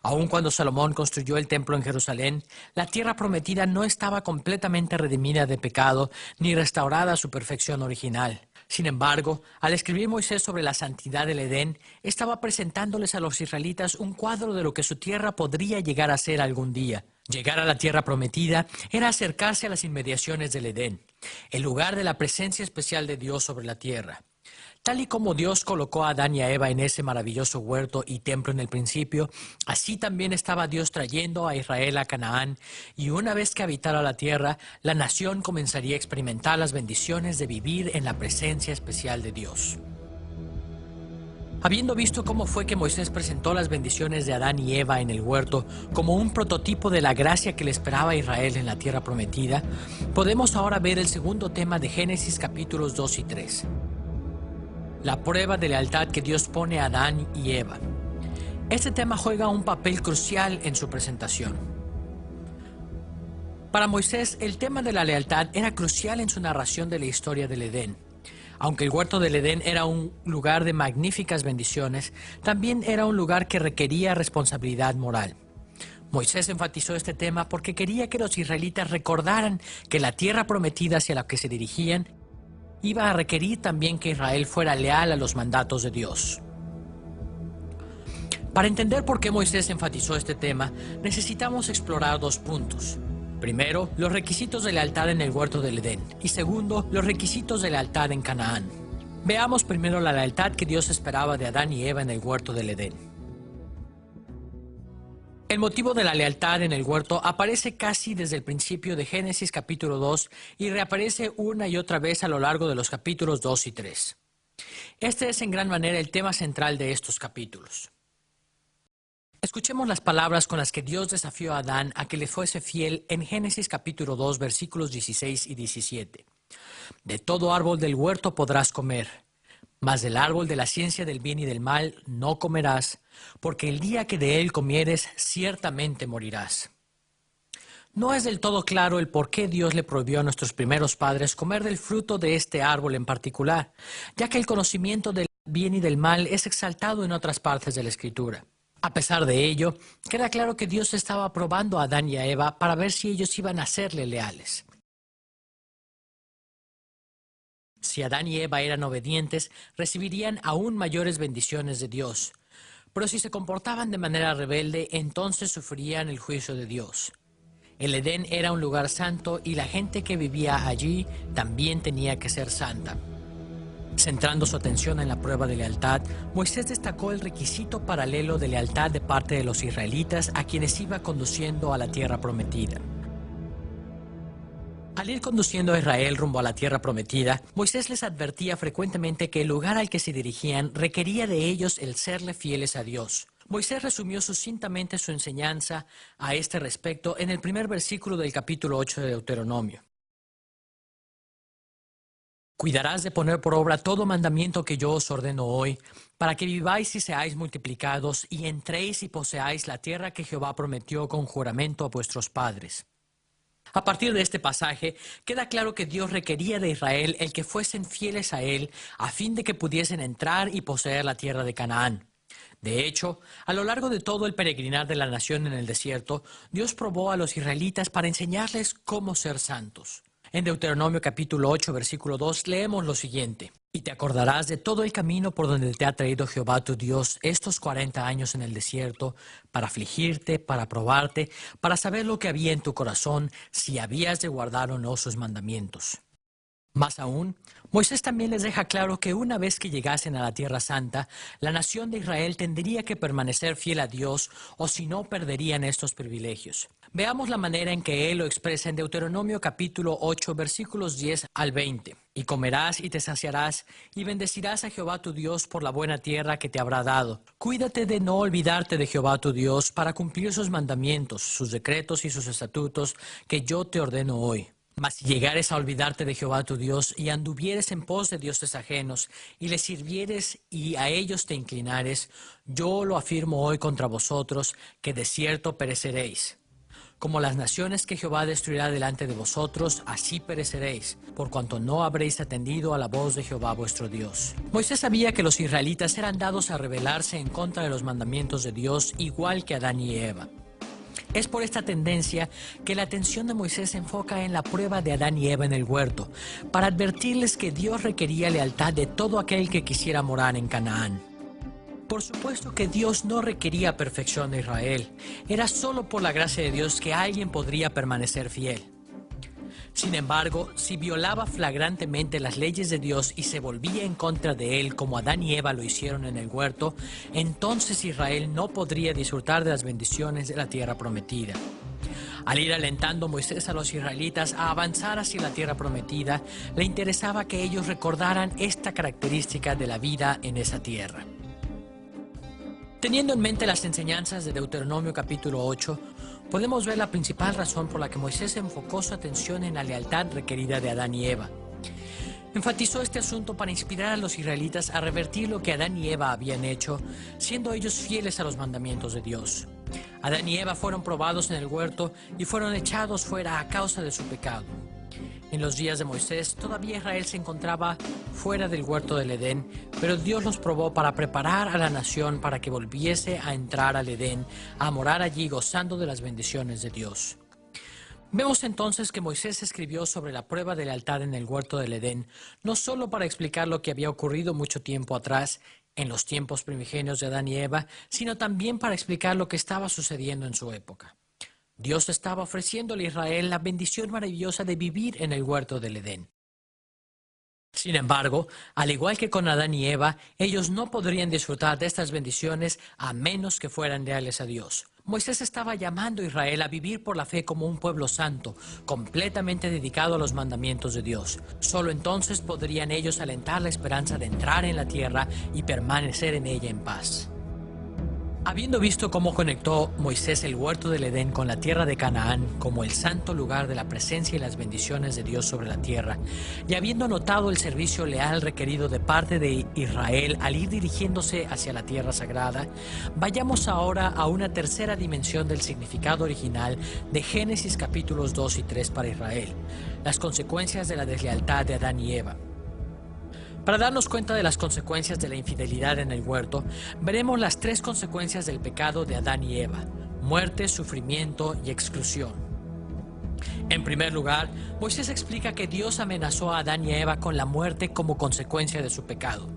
Aun cuando Salomón construyó el templo en Jerusalén, la tierra prometida no estaba completamente redimida de pecado ni restaurada a su perfección original. Sin embargo, al escribir Moisés sobre la santidad del Edén, estaba presentándoles a los israelitas un cuadro de lo que su tierra podría llegar a ser algún día. Llegar a la tierra prometida era acercarse a las inmediaciones del Edén, el lugar de la presencia especial de Dios sobre la tierra. Tal y como Dios colocó a Adán y a Eva en ese maravilloso huerto y templo en el principio, así también estaba Dios trayendo a Israel a Canaán, y una vez que habitara la tierra, la nación comenzaría a experimentar las bendiciones de vivir en la presencia especial de Dios. Habiendo visto cómo fue que Moisés presentó las bendiciones de Adán y Eva en el huerto como un prototipo de la gracia que le esperaba a Israel en la tierra prometida, podemos ahora ver el segundo tema de Génesis capítulos 2 y 3. La prueba de lealtad que Dios pone a Adán y Eva. Este tema juega un papel crucial en su presentación. Para Moisés, el tema de la lealtad era crucial en su narración de la historia del Edén. Aunque el huerto del Edén era un lugar de magníficas bendiciones, también era un lugar que requería responsabilidad moral. Moisés enfatizó este tema porque quería que los israelitas recordaran que la tierra prometida hacia la que se dirigían iba a requerir también que Israel fuera leal a los mandatos de Dios. Para entender por qué Moisés enfatizó este tema, necesitamos explorar dos puntos. Primero, los requisitos de lealtad en el huerto del Edén, y segundo, los requisitos de lealtad en Canaán. Veamos primero la lealtad que Dios esperaba de Adán y Eva en el huerto del Edén. El motivo de la lealtad en el huerto aparece casi desde el principio de Génesis capítulo 2 y reaparece una y otra vez a lo largo de los capítulos 2 y 3. Este es en gran manera el tema central de estos capítulos. Escuchemos las palabras con las que Dios desafió a Adán a que le fuese fiel en Génesis capítulo 2 versículos 16 y 17. De todo árbol del huerto podrás comer, mas del árbol de la ciencia del bien y del mal no comerás, porque el día que de él comieres ciertamente morirás. No es del todo claro el por qué Dios le prohibió a nuestros primeros padres comer del fruto de este árbol en particular, ya que el conocimiento del bien y del mal es exaltado en otras partes de la Escritura. A pesar de ello, queda claro que Dios estaba probando a Adán y a Eva para ver si ellos iban a serle leales. Si Adán y Eva eran obedientes, recibirían aún mayores bendiciones de Dios. Pero si se comportaban de manera rebelde, entonces sufrirían el juicio de Dios. El Edén era un lugar santo y la gente que vivía allí también tenía que ser santa. Centrando su atención en la prueba de lealtad, Moisés destacó el requisito paralelo de lealtad de parte de los israelitas a quienes iba conduciendo a la tierra prometida. Al ir conduciendo a Israel rumbo a la tierra prometida, Moisés les advertía frecuentemente que el lugar al que se dirigían requería de ellos el serle fieles a Dios. Moisés resumió sucintamente su enseñanza a este respecto en el primer versículo del capítulo 8 de Deuteronomio. Cuidarás de poner por obra todo mandamiento que yo os ordeno hoy, para que viváis y seáis multiplicados, y entréis y poseáis la tierra que Jehová prometió con juramento a vuestros padres. A partir de este pasaje, queda claro que Dios requería de Israel el que fuesen fieles a Él, a fin de que pudiesen entrar y poseer la tierra de Canaán. De hecho, a lo largo de todo el peregrinar de la nación en el desierto, Dios probó a los israelitas para enseñarles cómo ser santos. En Deuteronomio capítulo 8, versículo 2, leemos lo siguiente. Y te acordarás de todo el camino por donde te ha traído Jehová tu Dios estos 40 años en el desierto, para afligirte, para probarte, para saber lo que había en tu corazón, si habías de guardar o no sus mandamientos. Más aún, Moisés también les deja claro que una vez que llegasen a la Tierra Santa, la nación de Israel tendría que permanecer fiel a Dios, o si no perderían estos privilegios. Veamos la manera en que él lo expresa en Deuteronomio capítulo 8, versículos 10 al 20. Y comerás y te saciarás, y bendecirás a Jehová tu Dios por la buena tierra que te habrá dado. Cuídate de no olvidarte de Jehová tu Dios para cumplir sus mandamientos, sus decretos y sus estatutos que yo te ordeno hoy. Mas si llegares a olvidarte de Jehová tu Dios y anduvieres en pos de dioses ajenos y les sirvieres y a ellos te inclinares, yo lo afirmo hoy contra vosotros, que de cierto pereceréis. Como las naciones que Jehová destruirá delante de vosotros, así pereceréis, por cuanto no habréis atendido a la voz de Jehová vuestro Dios. Moisés sabía que los israelitas eran dados a rebelarse en contra de los mandamientos de Dios, igual que Adán y Eva. Es por esta tendencia que la atención de Moisés se enfoca en la prueba de Adán y Eva en el huerto, para advertirles que Dios requería lealtad de todo aquel que quisiera morar en Canaán. Por supuesto que Dios no requería perfección de Israel, era solo por la gracia de Dios que alguien podría permanecer fiel. Sin embargo, si violaba flagrantemente las leyes de Dios y se volvía en contra de él como Adán y Eva lo hicieron en el huerto, entonces Israel no podría disfrutar de las bendiciones de la tierra prometida. Al ir alentando Moisés a los israelitas a avanzar hacia la tierra prometida, le interesaba que ellos recordaran esta característica de la vida en esa tierra. Teniendo en mente las enseñanzas de Deuteronomio capítulo 8, podemos ver la principal razón por la que Moisés enfocó su atención en la lealtad requerida de Adán y Eva. Enfatizó este asunto para inspirar a los israelitas a revertir lo que Adán y Eva habían hecho, siendo ellos fieles a los mandamientos de Dios. Adán y Eva fueron probados en el huerto y fueron echados fuera a causa de su pecado. En los días de Moisés, todavía Israel se encontraba fuera del huerto del Edén, pero Dios los probó para preparar a la nación para que volviese a entrar al Edén, a morar allí gozando de las bendiciones de Dios. Vemos entonces que Moisés escribió sobre la prueba de lealtad en el huerto del Edén, no solo para explicar lo que había ocurrido mucho tiempo atrás, en los tiempos primigenios de Adán y Eva, sino también para explicar lo que estaba sucediendo en su época. Dios estaba ofreciéndole a Israel la bendición maravillosa de vivir en el huerto del Edén. Sin embargo, al igual que con Adán y Eva, ellos no podrían disfrutar de estas bendiciones a menos que fueran leales a Dios. Moisés estaba llamando a Israel a vivir por la fe como un pueblo santo, completamente dedicado a los mandamientos de Dios. Solo entonces podrían ellos alentar la esperanza de entrar en la tierra y permanecer en ella en paz. Habiendo visto cómo conectó Moisés el huerto del Edén con la tierra de Canaán como el santo lugar de la presencia y las bendiciones de Dios sobre la tierra, y habiendo notado el servicio leal requerido de parte de Israel al ir dirigiéndose hacia la tierra sagrada, vayamos ahora a una tercera dimensión del significado original de Génesis capítulos 2 y 3 para Israel, las consecuencias de la deslealtad de Adán y Eva. Para darnos cuenta de las consecuencias de la infidelidad en el huerto, veremos las tres consecuencias del pecado de Adán y Eva: muerte, sufrimiento y exclusión. En primer lugar, Moisés explica que Dios amenazó a Adán y a Eva con la muerte como consecuencia de su pecado.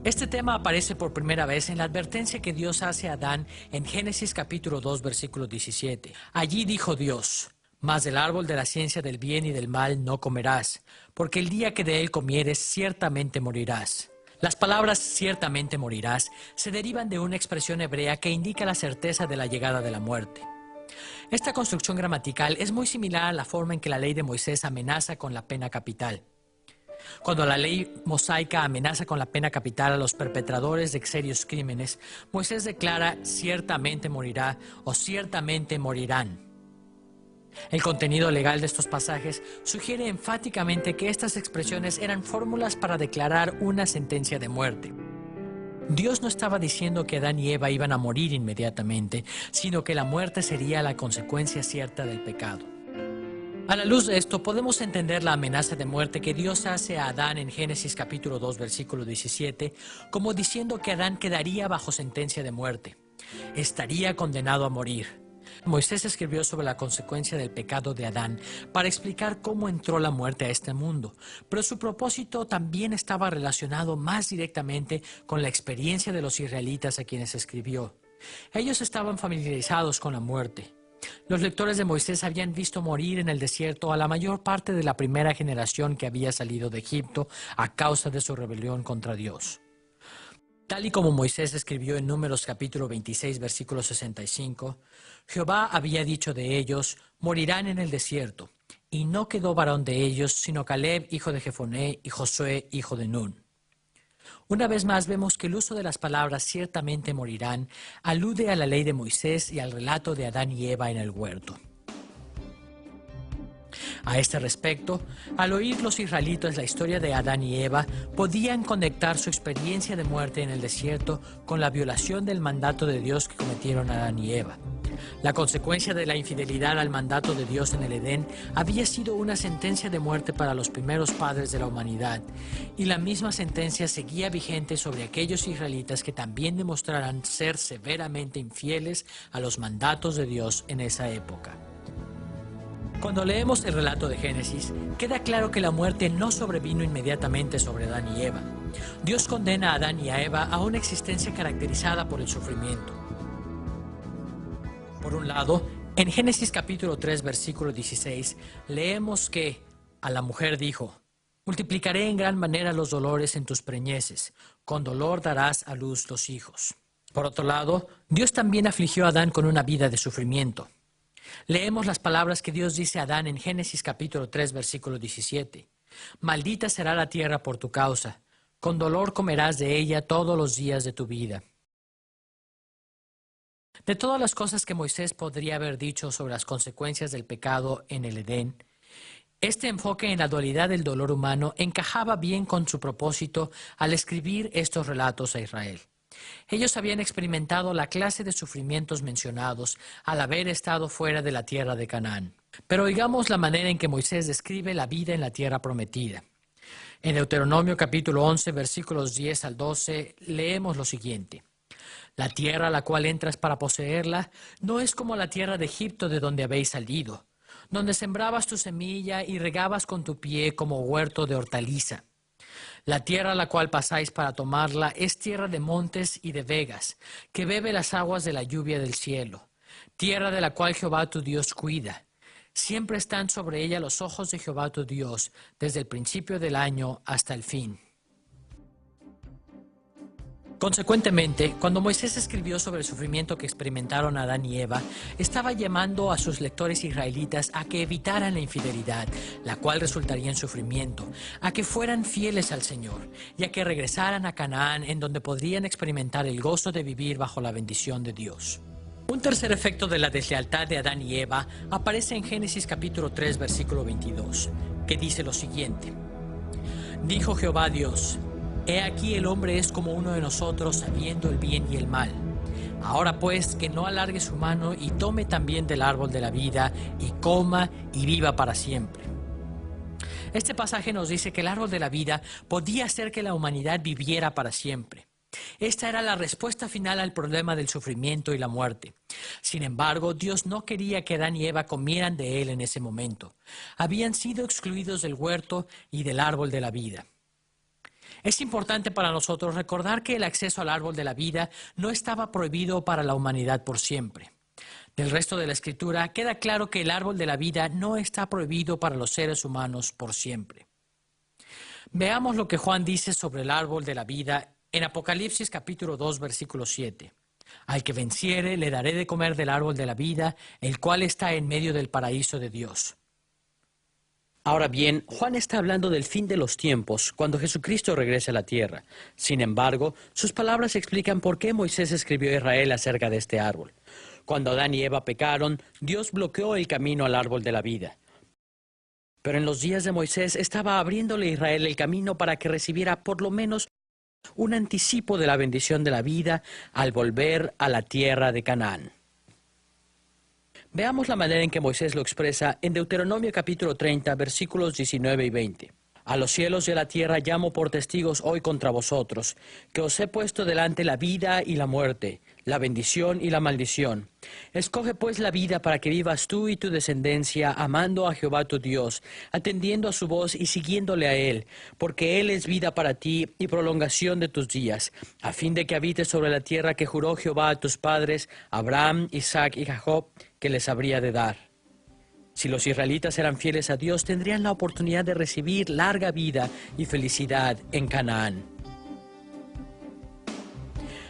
Este tema aparece por primera vez en la advertencia que Dios hace a Adán en Génesis capítulo 2, versículo 17. Allí dijo Dios: «Mas del árbol de la ciencia del bien y del mal no comerás, porque el día que de él comieres ciertamente morirás». Las palabras «ciertamente morirás» se derivan de una expresión hebrea que indica la certeza de la llegada de la muerte. Esta construcción gramatical es muy similar a la forma en que la ley de Moisés amenaza con la pena capital. Cuando la ley mosaica amenaza con la pena capital a los perpetradores de serios crímenes, Moisés declara «ciertamente morirá» o «ciertamente morirán». El contenido legal de estos pasajes sugiere enfáticamente que estas expresiones eran fórmulas para declarar una sentencia de muerte. Dios no estaba diciendo que Adán y Eva iban a morir inmediatamente, sino que la muerte sería la consecuencia cierta del pecado. A la luz de esto, podemos entender la amenaza de muerte que Dios hace a Adán en Génesis capítulo 2, versículo 17, como diciendo que Adán quedaría bajo sentencia de muerte. Estaría condenado a morir. Moisés escribió sobre la consecuencia del pecado de Adán para explicar cómo entró la muerte a este mundo, pero su propósito también estaba relacionado más directamente con la experiencia de los israelitas a quienes escribió. Ellos estaban familiarizados con la muerte. Los lectores de Moisés habían visto morir en el desierto a la mayor parte de la primera generación que había salido de Egipto a causa de su rebelión contra Dios. Tal y como Moisés escribió en Números capítulo 26, versículo 65, Jehová había dicho de ellos: morirán en el desierto. Y no quedó varón de ellos, sino Caleb, hijo de Jefoné, y Josué, hijo de Nun. Una vez más vemos que el uso de las palabras «ciertamente morirán» alude a la ley de Moisés y al relato de Adán y Eva en el huerto. A este respecto, al oír los israelitas la historia de Adán y Eva, podían conectar su experiencia de muerte en el desierto con la violación del mandato de Dios que cometieron Adán y Eva. La consecuencia de la infidelidad al mandato de Dios en el Edén había sido una sentencia de muerte para los primeros padres de la humanidad, y la misma sentencia seguía vigente sobre aquellos israelitas que también demostraran ser severamente infieles a los mandatos de Dios en esa época. Cuando leemos el relato de Génesis, queda claro que la muerte no sobrevino inmediatamente sobre Adán y Eva. Dios condena a Adán y a Eva a una existencia caracterizada por el sufrimiento. Por un lado, en Génesis capítulo 3, versículo 16, leemos que a la mujer dijo: «Multiplicaré en gran manera los dolores en tus preñeces, con dolor darás a luz los hijos». Por otro lado, Dios también afligió a Adán con una vida de sufrimiento. Leemos las palabras que Dios dice a Adán en Génesis capítulo 3, versículo 17. «Maldita será la tierra por tu causa, con dolor comerás de ella todos los días de tu vida». De todas las cosas que Moisés podría haber dicho sobre las consecuencias del pecado en el Edén, este enfoque en la dualidad del dolor humano encajaba bien con su propósito al escribir estos relatos a Israel. Ellos habían experimentado la clase de sufrimientos mencionados al haber estado fuera de la tierra de Canaán. Pero oigamos la manera en que Moisés describe la vida en la tierra prometida. En Deuteronomio capítulo 11, versículos 10 al 12, leemos lo siguiente. La tierra a la cual entras para poseerla no es como la tierra de Egipto de donde habéis salido, donde sembrabas tu semilla y regabas con tu pie como huerto de hortaliza. La tierra a la cual pasáis para tomarla es tierra de montes y de vegas, que bebe las aguas de la lluvia del cielo, tierra de la cual Jehová tu Dios cuida. Siempre están sobre ella los ojos de Jehová tu Dios, desde el principio del año hasta el fin. Consecuentemente, cuando Moisés escribió sobre el sufrimiento que experimentaron Adán y Eva, estaba llamando a sus lectores israelitas a que evitaran la infidelidad, la cual resultaría en sufrimiento, a que fueran fieles al Señor y a que regresaran a Canaán, en donde podrían experimentar el gozo de vivir bajo la bendición de Dios. Un tercer efecto de la deslealtad de Adán y Eva aparece en Génesis capítulo 3, versículo 22, que dice lo siguiente. Dijo Jehová Dios: He aquí el hombre es como uno de nosotros, sabiendo el bien y el mal. Ahora pues, que no alargue su mano y tome también del árbol de la vida, y coma y viva para siempre. Este pasaje nos dice que el árbol de la vida podía hacer que la humanidad viviera para siempre. Esta era la respuesta final al problema del sufrimiento y la muerte. Sin embargo, Dios no quería que Adán y Eva comieran de él en ese momento. Habían sido excluidos del huerto y del árbol de la vida. Es importante para nosotros recordar que el acceso al árbol de la vida no estaba prohibido para la humanidad por siempre. Del resto de la Escritura queda claro que el árbol de la vida no está prohibido para los seres humanos por siempre. Veamos lo que Juan dice sobre el árbol de la vida en Apocalipsis capítulo 2, versículo 7. Al que venciere le daré de comer del árbol de la vida, el cual está en medio del paraíso de Dios. Ahora bien, Juan está hablando del fin de los tiempos, cuando Jesucristo regrese a la tierra. Sin embargo, sus palabras explican por qué Moisés escribió a Israel acerca de este árbol. Cuando Adán y Eva pecaron, Dios bloqueó el camino al árbol de la vida. Pero en los días de Moisés estaba abriéndole a Israel el camino para que recibiera por lo menos un anticipo de la bendición de la vida al volver a la tierra de Canaán. Veamos la manera en que Moisés lo expresa en Deuteronomio capítulo 30, versículos 19 y 20. A los cielos y a la tierra llamo por testigos hoy contra vosotros, que os he puesto delante la vida y la muerte, la bendición y la maldición. Escoge pues la vida para que vivas tú y tu descendencia, amando a Jehová tu Dios, atendiendo a su voz y siguiéndole a Él, porque Él es vida para ti y prolongación de tus días, a fin de que habites sobre la tierra que juró Jehová a tus padres, Abraham, Isaac y Jacob, que les habría de dar. Si los israelitas eran fieles a Dios, tendrían la oportunidad de recibir larga vida y felicidad en Canaán.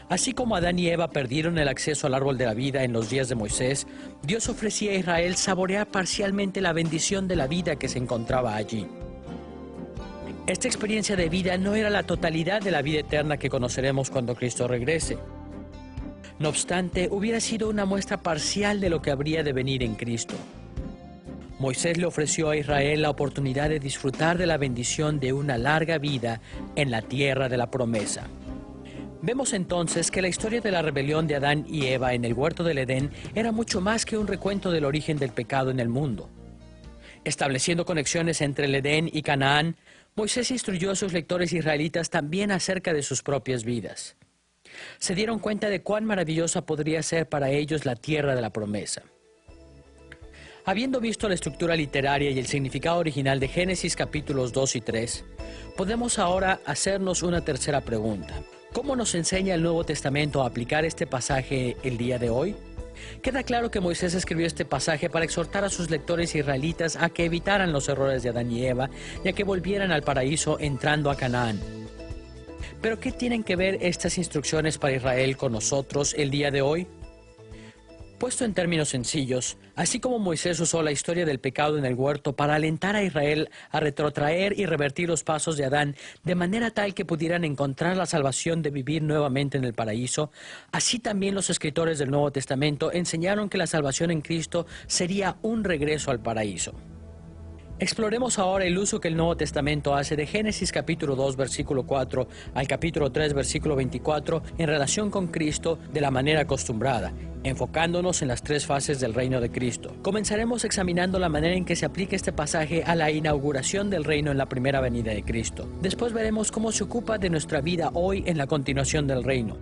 Así como Adán y Eva perdieron el acceso al árbol de la vida en los días de Moisés, Dios ofrecía a Israel saborear parcialmente la bendición de la vida que se encontraba allí. Esta experiencia de vida no era la totalidad de la vida eterna que conoceremos cuando Cristo regrese. No obstante, hubiera sido una muestra parcial de lo que habría de venir en Cristo. Moisés le ofreció a Israel la oportunidad de disfrutar de la bendición de una larga vida en la tierra de la promesa. Vemos entonces que la historia de la rebelión de Adán y Eva en el huerto del Edén era mucho más que un recuento del origen del pecado en el mundo. Estableciendo conexiones entre el Edén y Canaán, Moisés instruyó a sus lectores israelitas también acerca de sus propias vidas. Se dieron cuenta de cuán maravillosa podría ser para ellos la tierra de la promesa. Habiendo visto la estructura literaria y el significado original de Génesis capítulos 2 y 3, podemos ahora hacernos una tercera pregunta. ¿Cómo nos enseña el Nuevo Testamento a aplicar este pasaje el día de hoy? Queda claro que Moisés escribió este pasaje para exhortar a sus lectores israelitas a que evitaran los errores de Adán y Eva y a que volvieran al paraíso entrando a Canaán. ¿Pero qué tienen que ver estas instrucciones para Israel con nosotros el día de hoy? Puesto en términos sencillos, así como Moisés usó la historia del pecado en el huerto para alentar a Israel a retrotraer y revertir los pasos de Adán de manera tal que pudieran encontrar la salvación de vivir nuevamente en el paraíso, así también los escritores del Nuevo Testamento enseñaron que la salvación en Cristo sería un regreso al paraíso. Exploremos ahora el uso que el Nuevo Testamento hace de Génesis capítulo 2 versículo 4 al capítulo 3 versículo 24 en relación con Cristo de la manera acostumbrada, enfocándonos en las tres fases del reino de Cristo. Comenzaremos examinando la manera en que se aplica este pasaje a la inauguración del reino en la primera venida de Cristo. Después veremos cómo se ocupa de nuestra vida hoy en la continuación del reino.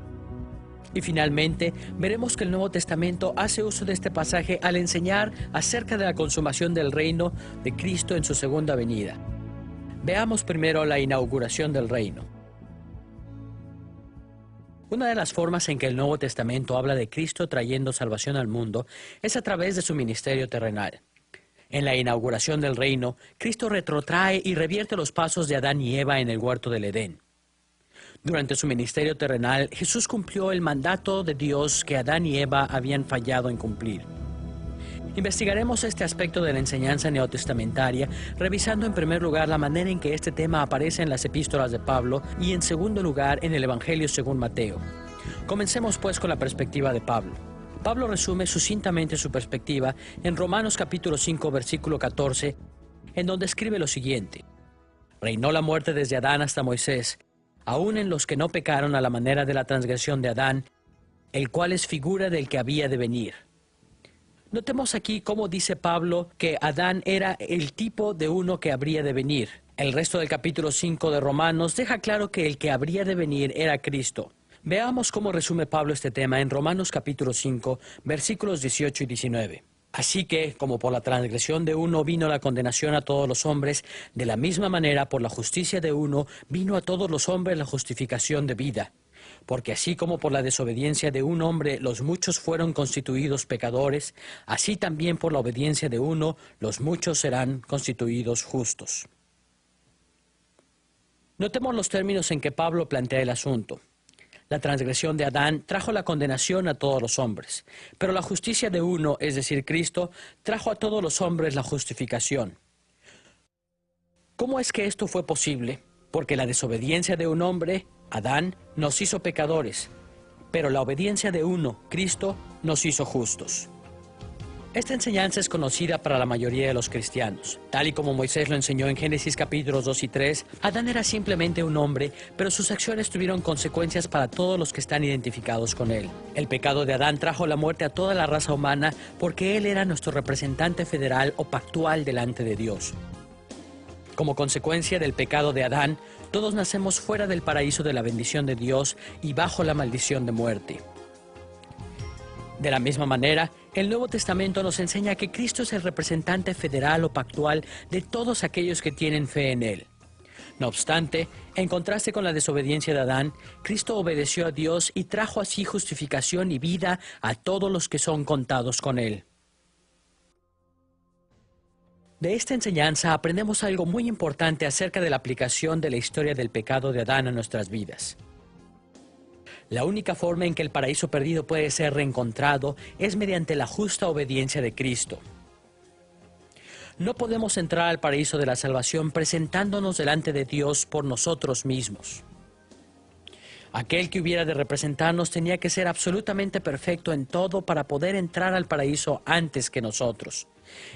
Y finalmente, veremos que el Nuevo Testamento hace uso de este pasaje al enseñar acerca de la consumación del reino de Cristo en su segunda venida. Veamos primero la inauguración del reino. Una de las formas en que el Nuevo Testamento habla de Cristo trayendo salvación al mundo es a través de su ministerio terrenal. En la inauguración del reino, Cristo retrotrae y revierte los pasos de Adán y Eva en el huerto del Edén. Durante su ministerio terrenal, Jesús cumplió el mandato de Dios que Adán y Eva habían fallado en cumplir. Investigaremos este aspecto de la enseñanza neotestamentaria, revisando en primer lugar la manera en que este tema aparece en las epístolas de Pablo y en segundo lugar en el Evangelio según Mateo. Comencemos pues con la perspectiva de Pablo. Pablo resume sucintamente su perspectiva en Romanos capítulo 5 versículo 14, en donde escribe lo siguiente: Reinó la muerte desde Adán hasta Moisés, aun en los que no pecaron a la manera de la transgresión de Adán, el cual es figura del que había de venir. Notemos aquí cómo dice Pablo que Adán era el tipo de uno que habría de venir. El resto del capítulo 5 de Romanos deja claro que el que habría de venir era Cristo. Veamos cómo resume Pablo este tema en Romanos capítulo 5, versículos 18 y 19. Así que, como por la transgresión de uno vino la condenación a todos los hombres, de la misma manera por la justicia de uno vino a todos los hombres la justificación de vida. Porque así como por la desobediencia de un hombre los muchos fueron constituidos pecadores, así también por la obediencia de uno los muchos serán constituidos justos. Notemos los términos en que Pablo plantea el asunto. La transgresión de Adán trajo la condenación a todos los hombres, pero la justicia de uno, es decir, Cristo, trajo a todos los hombres la justificación. ¿Cómo es que esto fue posible? Porque la desobediencia de un hombre, Adán, nos hizo pecadores, pero la obediencia de uno, Cristo, nos hizo justos. Esta enseñanza es conocida para la mayoría de los cristianos. Tal y como Moisés lo enseñó en Génesis capítulos 2 y 3, Adán era simplemente un hombre, pero sus acciones tuvieron consecuencias para todos los que están identificados con él. El pecado de Adán trajo la muerte a toda la raza humana porque él era nuestro representante federal o pactual delante de Dios. Como consecuencia del pecado de Adán, todos nacemos fuera del paraíso de la bendición de Dios y bajo la maldición de muerte. De la misma manera, el Nuevo Testamento nos enseña que Cristo es el representante federal o pactual de todos aquellos que tienen fe en Él. No obstante, en contraste con la desobediencia de Adán, Cristo obedeció a Dios y trajo así justificación y vida a todos los que son contados con Él. De esta enseñanza aprendemos algo muy importante acerca de la aplicación de la historia del pecado de Adán a nuestras vidas. La única forma en que el paraíso perdido puede ser reencontrado es mediante la justa obediencia de Cristo. No podemos entrar al paraíso de la salvación presentándonos delante de Dios por nosotros mismos. Aquel que hubiera de representarnos tenía que ser absolutamente perfecto en todo para poder entrar al paraíso antes que nosotros.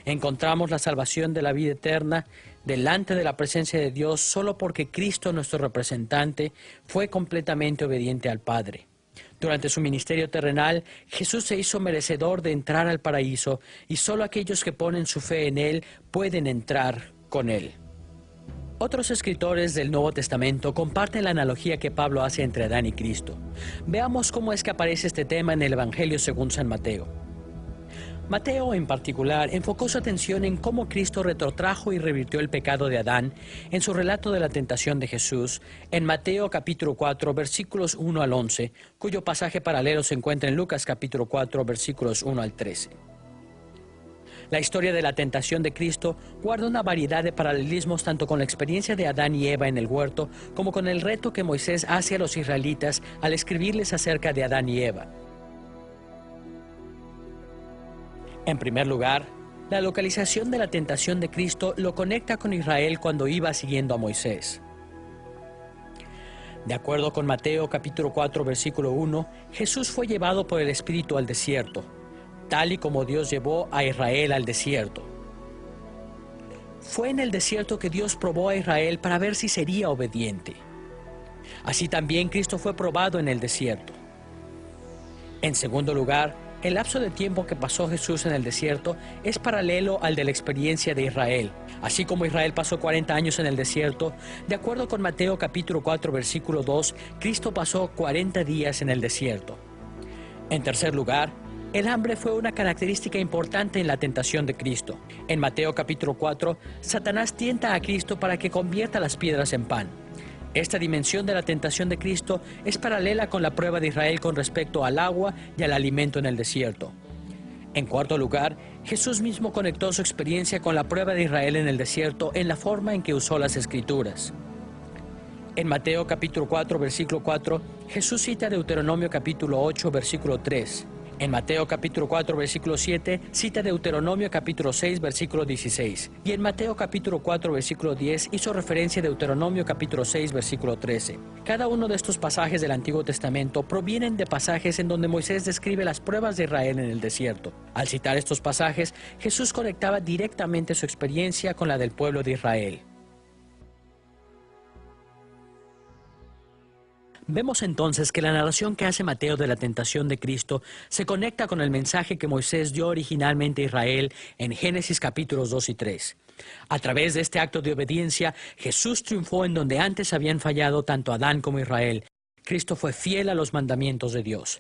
Encontramos la salvación de la vida eterna delante de la presencia de Dios solo porque Cristo, nuestro representante, fue completamente obediente al Padre. Durante su ministerio terrenal, Jesús se hizo merecedor de entrar al paraíso y solo aquellos que ponen su fe en Él pueden entrar con Él. Otros escritores del Nuevo Testamento comparten la analogía que Pablo hace entre Adán y Cristo. Veamos cómo es que aparece este tema en el Evangelio según San Mateo. Mateo, en particular, enfocó su atención en cómo Cristo retrotrajo y revirtió el pecado de Adán en su relato de la tentación de Jesús, en Mateo capítulo 4, versículos 1 al 11, cuyo pasaje paralelo se encuentra en Lucas capítulo 4, versículos 1 al 13. La historia de la tentación de Cristo guarda una variedad de paralelismos tanto con la experiencia de Adán y Eva en el huerto, como con el reto que Moisés hace a los israelitas al escribirles acerca de Adán y Eva. En primer lugar, la localización de la tentación de Cristo lo conecta con Israel cuando iba siguiendo a Moisés. De acuerdo con Mateo capítulo 4 versículo 1, Jesús fue llevado por el Espíritu al desierto, tal y como Dios llevó a Israel al desierto. Fue en el desierto que Dios probó a Israel para ver si sería obediente. Así también Cristo fue probado en el desierto. En segundo lugar, el lapso de tiempo que pasó Jesús en el desierto es paralelo al de la experiencia de Israel. Así como Israel pasó 40 años en el desierto, de acuerdo con Mateo capítulo 4 versículo 2, Cristo pasó 40 días en el desierto. En tercer lugar, el hambre fue una característica importante en la tentación de Cristo. En Mateo capítulo 4, Satanás tienta a Cristo para que convierta las piedras en pan. Esta dimensión de la tentación de Cristo es paralela con la prueba de Israel con respecto al agua y al alimento en el desierto. En cuarto lugar, Jesús mismo conectó su experiencia con la prueba de Israel en el desierto en la forma en que usó las Escrituras. En Mateo capítulo 4, versículo 4, Jesús cita Deuteronomio capítulo 8, versículo 3. En Mateo capítulo 4, versículo 7, cita Deuteronomio capítulo 6, versículo 16. Y en Mateo capítulo 4, versículo 10, hizo referencia a Deuteronomio capítulo 6, versículo 13. Cada uno de estos pasajes del Antiguo Testamento provienen de pasajes en donde Moisés describe las pruebas de Israel en el desierto. Al citar estos pasajes, Jesús conectaba directamente su experiencia con la del pueblo de Israel. Vemos entonces que la narración que hace Mateo de la tentación de Cristo se conecta con el mensaje que Moisés dio originalmente a Israel en Génesis capítulos 2 y 3. A través de este acto de obediencia, Jesús triunfó en donde antes habían fallado tanto Adán como Israel. Cristo fue fiel a los mandamientos de Dios.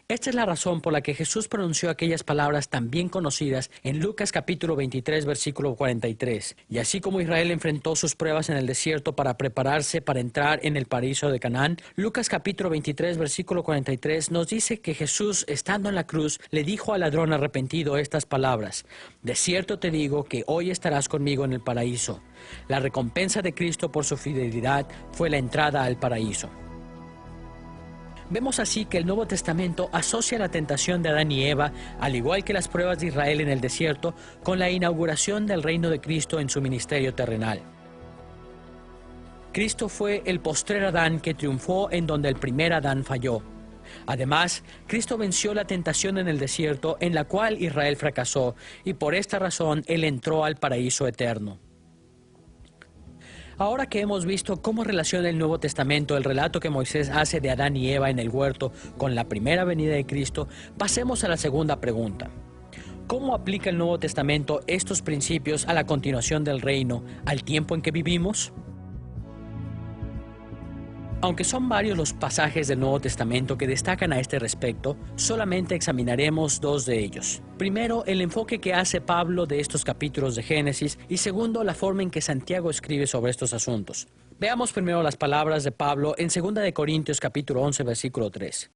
Esta es la razón por la que Jesús pronunció aquellas palabras tan bien conocidas en Lucas capítulo 23, versículo 43. Y así como Israel enfrentó sus pruebas en el desierto para prepararse para entrar en el paraíso de Canaán, Lucas capítulo 23, versículo 43 nos dice que Jesús, estando en la cruz, le dijo al ladrón arrepentido estas palabras: de cierto te digo que hoy estarás conmigo en el paraíso. La recompensa de Cristo por su fidelidad fue la entrada al paraíso. Vemos así que el Nuevo Testamento asocia la tentación de Adán y Eva, al igual que las pruebas de Israel en el desierto, con la inauguración del reino de Cristo en su ministerio terrenal. Cristo fue el postrer Adán que triunfó en donde el primer Adán falló. Además, Cristo venció la tentación en el desierto en la cual Israel fracasó, y por esta razón Él entró al paraíso eterno. Ahora que hemos visto cómo relaciona el Nuevo Testamento el relato que Moisés hace de Adán y Eva en el huerto con la primera venida de Cristo, pasemos a la segunda pregunta. ¿Cómo aplica el Nuevo Testamento estos principios a la continuación del reino, al tiempo en que vivimos? Aunque son varios los pasajes del Nuevo Testamento que destacan a este respecto, solamente examinaremos dos de ellos. Primero, el enfoque que hace Pablo de estos capítulos de Génesis, y segundo, la forma en que Santiago escribe sobre estos asuntos. Veamos primero las palabras de Pablo en 2 de Corintios capítulo 11, versículo 3.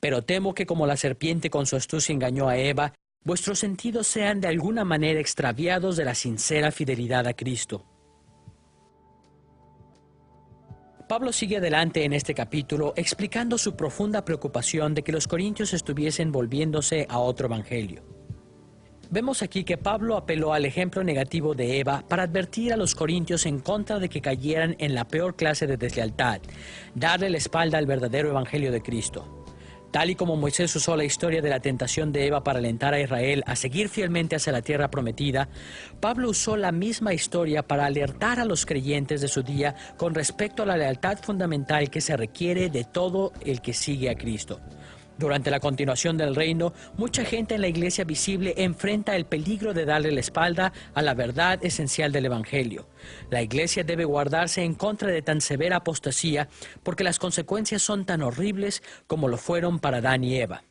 Pero temo que como la serpiente con su astucia engañó a Eva, vuestros sentidos sean de alguna manera extraviados de la sincera fidelidad a Cristo. Pablo sigue adelante en este capítulo explicando su profunda preocupación de que los corintios estuviesen volviéndose a otro evangelio. Vemos aquí que Pablo apeló al ejemplo negativo de Eva para advertir a los corintios en contra de que cayeran en la peor clase de deslealtad, darle la espalda al verdadero evangelio de Cristo. Tal y como Moisés usó la historia de la tentación de Eva para alentar a Israel a seguir fielmente hacia la tierra prometida, Pablo usó la misma historia para alertar a los creyentes de su día con respecto a la lealtad fundamental que se requiere de todo el que sigue a Cristo. Durante la continuación del reino, mucha gente en la iglesia visible enfrenta el peligro de darle la espalda a la verdad esencial del evangelio. La iglesia debe guardarse en contra de tan severa apostasía porque las consecuencias son tan horribles como lo fueron para Adán y Eva.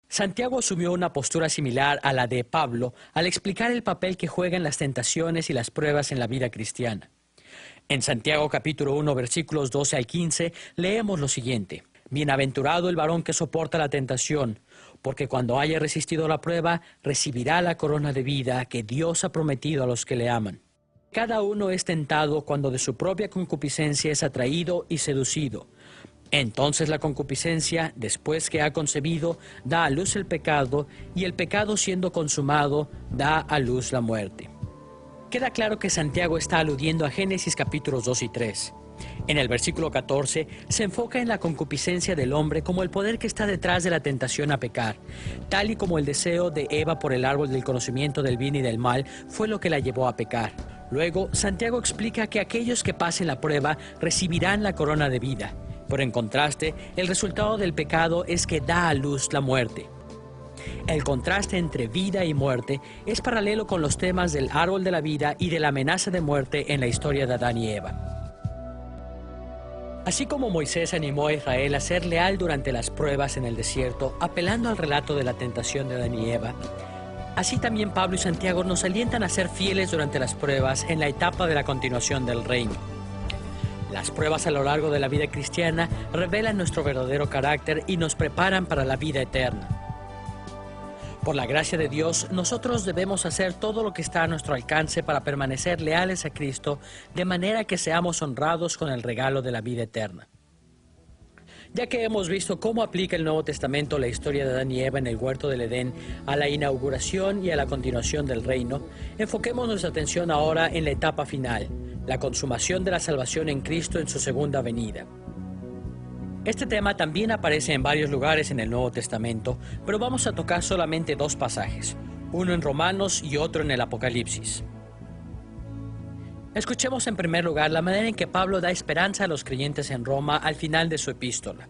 Santiago asumió una postura similar a la de Pablo al explicar el papel que juegan las tentaciones y las pruebas en la vida cristiana. En Santiago capítulo 1, versículos 12 al 15, leemos lo siguiente: Bienaventurado el varón que soporta la tentación, porque cuando haya resistido la prueba, recibirá la corona de vida que Dios ha prometido a los que le aman. Cada uno es tentado cuando de su propia concupiscencia es atraído y seducido. Entonces la concupiscencia, después que ha concebido, da a luz el pecado, y el pecado siendo consumado, da a luz la muerte. Queda claro que Santiago está aludiendo a Génesis capítulos 2 y 3. En el versículo 14 se enfoca en la concupiscencia del hombre como el poder que está detrás de la tentación a pecar, tal y como el deseo de Eva por el árbol del conocimiento del bien y del mal fue lo que la llevó a pecar. Luego, Santiago explica que aquellos que pasen la prueba recibirán la corona de vida, pero en contraste, el resultado del pecado es que da a luz la muerte. El contraste entre vida y muerte es paralelo con los temas del árbol de la vida y de la amenaza de muerte en la historia de Adán y Eva. Así como Moisés animó a Israel a ser leal durante las pruebas en el desierto, apelando al relato de la tentación de Adán y Eva, así también Pablo y Santiago nos alientan a ser fieles durante las pruebas en la etapa de la continuación del reino. Las pruebas a lo largo de la vida cristiana revelan nuestro verdadero carácter y nos preparan para la vida eterna. Por la gracia de Dios, nosotros debemos hacer todo lo que está a nuestro alcance para permanecer leales a Cristo, de manera que seamos honrados con el regalo de la vida eterna. Ya que hemos visto cómo aplica el Nuevo Testamento la historia de Adán y Eva en el huerto del Edén a la inauguración y a la continuación del reino, enfoquemos nuestra atención ahora en la etapa final, la consumación de la salvación en Cristo en su segunda venida. Este tema también aparece en varios lugares en el Nuevo Testamento, pero vamos a tocar solamente dos pasajes, uno en Romanos y otro en el Apocalipsis. Escuchemos en primer lugar la manera en que Pablo da esperanza a los creyentes en Roma al final de su epístola.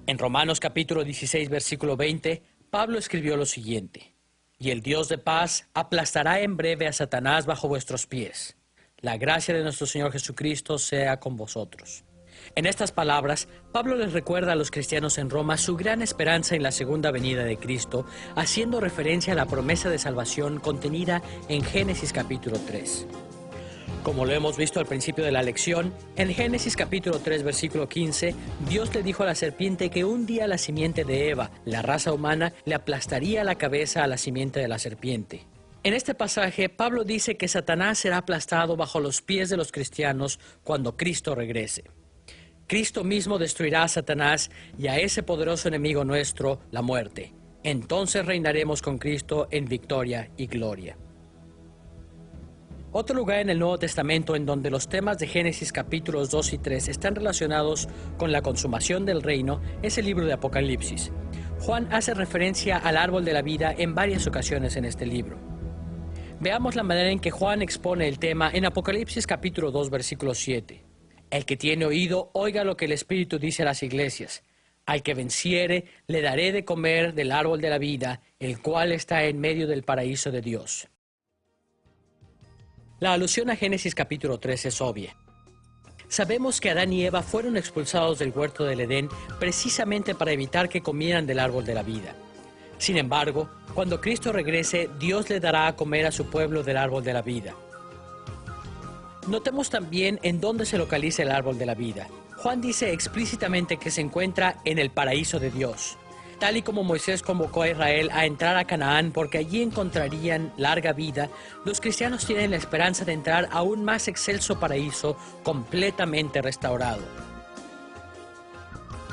En Romanos capítulo 16, versículo 20, Pablo escribió lo siguiente: «Y el Dios de paz aplastará en breve a Satanás bajo vuestros pies. La gracia de nuestro Señor Jesucristo sea con vosotros». En estas palabras, Pablo les recuerda a los cristianos en Roma su gran esperanza en la segunda venida de Cristo, haciendo referencia a la promesa de salvación contenida en Génesis capítulo 3. Como lo hemos visto al principio de la lección, en Génesis capítulo 3, versículo 15, Dios le dijo a la serpiente que un día la simiente de Eva, la raza humana, le aplastaría la cabeza a la simiente de la serpiente. En este pasaje, Pablo dice que Satanás será aplastado bajo los pies de los cristianos cuando Cristo regrese. Cristo mismo destruirá a Satanás y a ese poderoso enemigo nuestro, la muerte. Entonces reinaremos con Cristo en victoria y gloria. Otro lugar en el Nuevo Testamento en donde los temas de Génesis capítulos 2 y 3 están relacionados con la consumación del reino es el libro de Apocalipsis. Juan hace referencia al árbol de la vida en varias ocasiones en este libro. Veamos la manera en que Juan expone el tema en Apocalipsis capítulo 2, versículo 7. El que tiene oído, oiga lo que el Espíritu dice a las iglesias. Al que venciere, le daré de comer del árbol de la vida, el cual está en medio del paraíso de Dios. La alusión a Génesis capítulo 3 es obvia. Sabemos que Adán y Eva fueron expulsados del huerto del Edén precisamente para evitar que comieran del árbol de la vida. Sin embargo, cuando Cristo regrese, Dios le dará a comer a su pueblo del árbol de la vida. Notemos también en dónde se localiza el árbol de la vida. Juan dice explícitamente que se encuentra en el paraíso de Dios. Tal y como Moisés convocó a Israel a entrar a Canaán porque allí encontrarían larga vida, los cristianos tienen la esperanza de entrar a un más excelso paraíso completamente restaurado.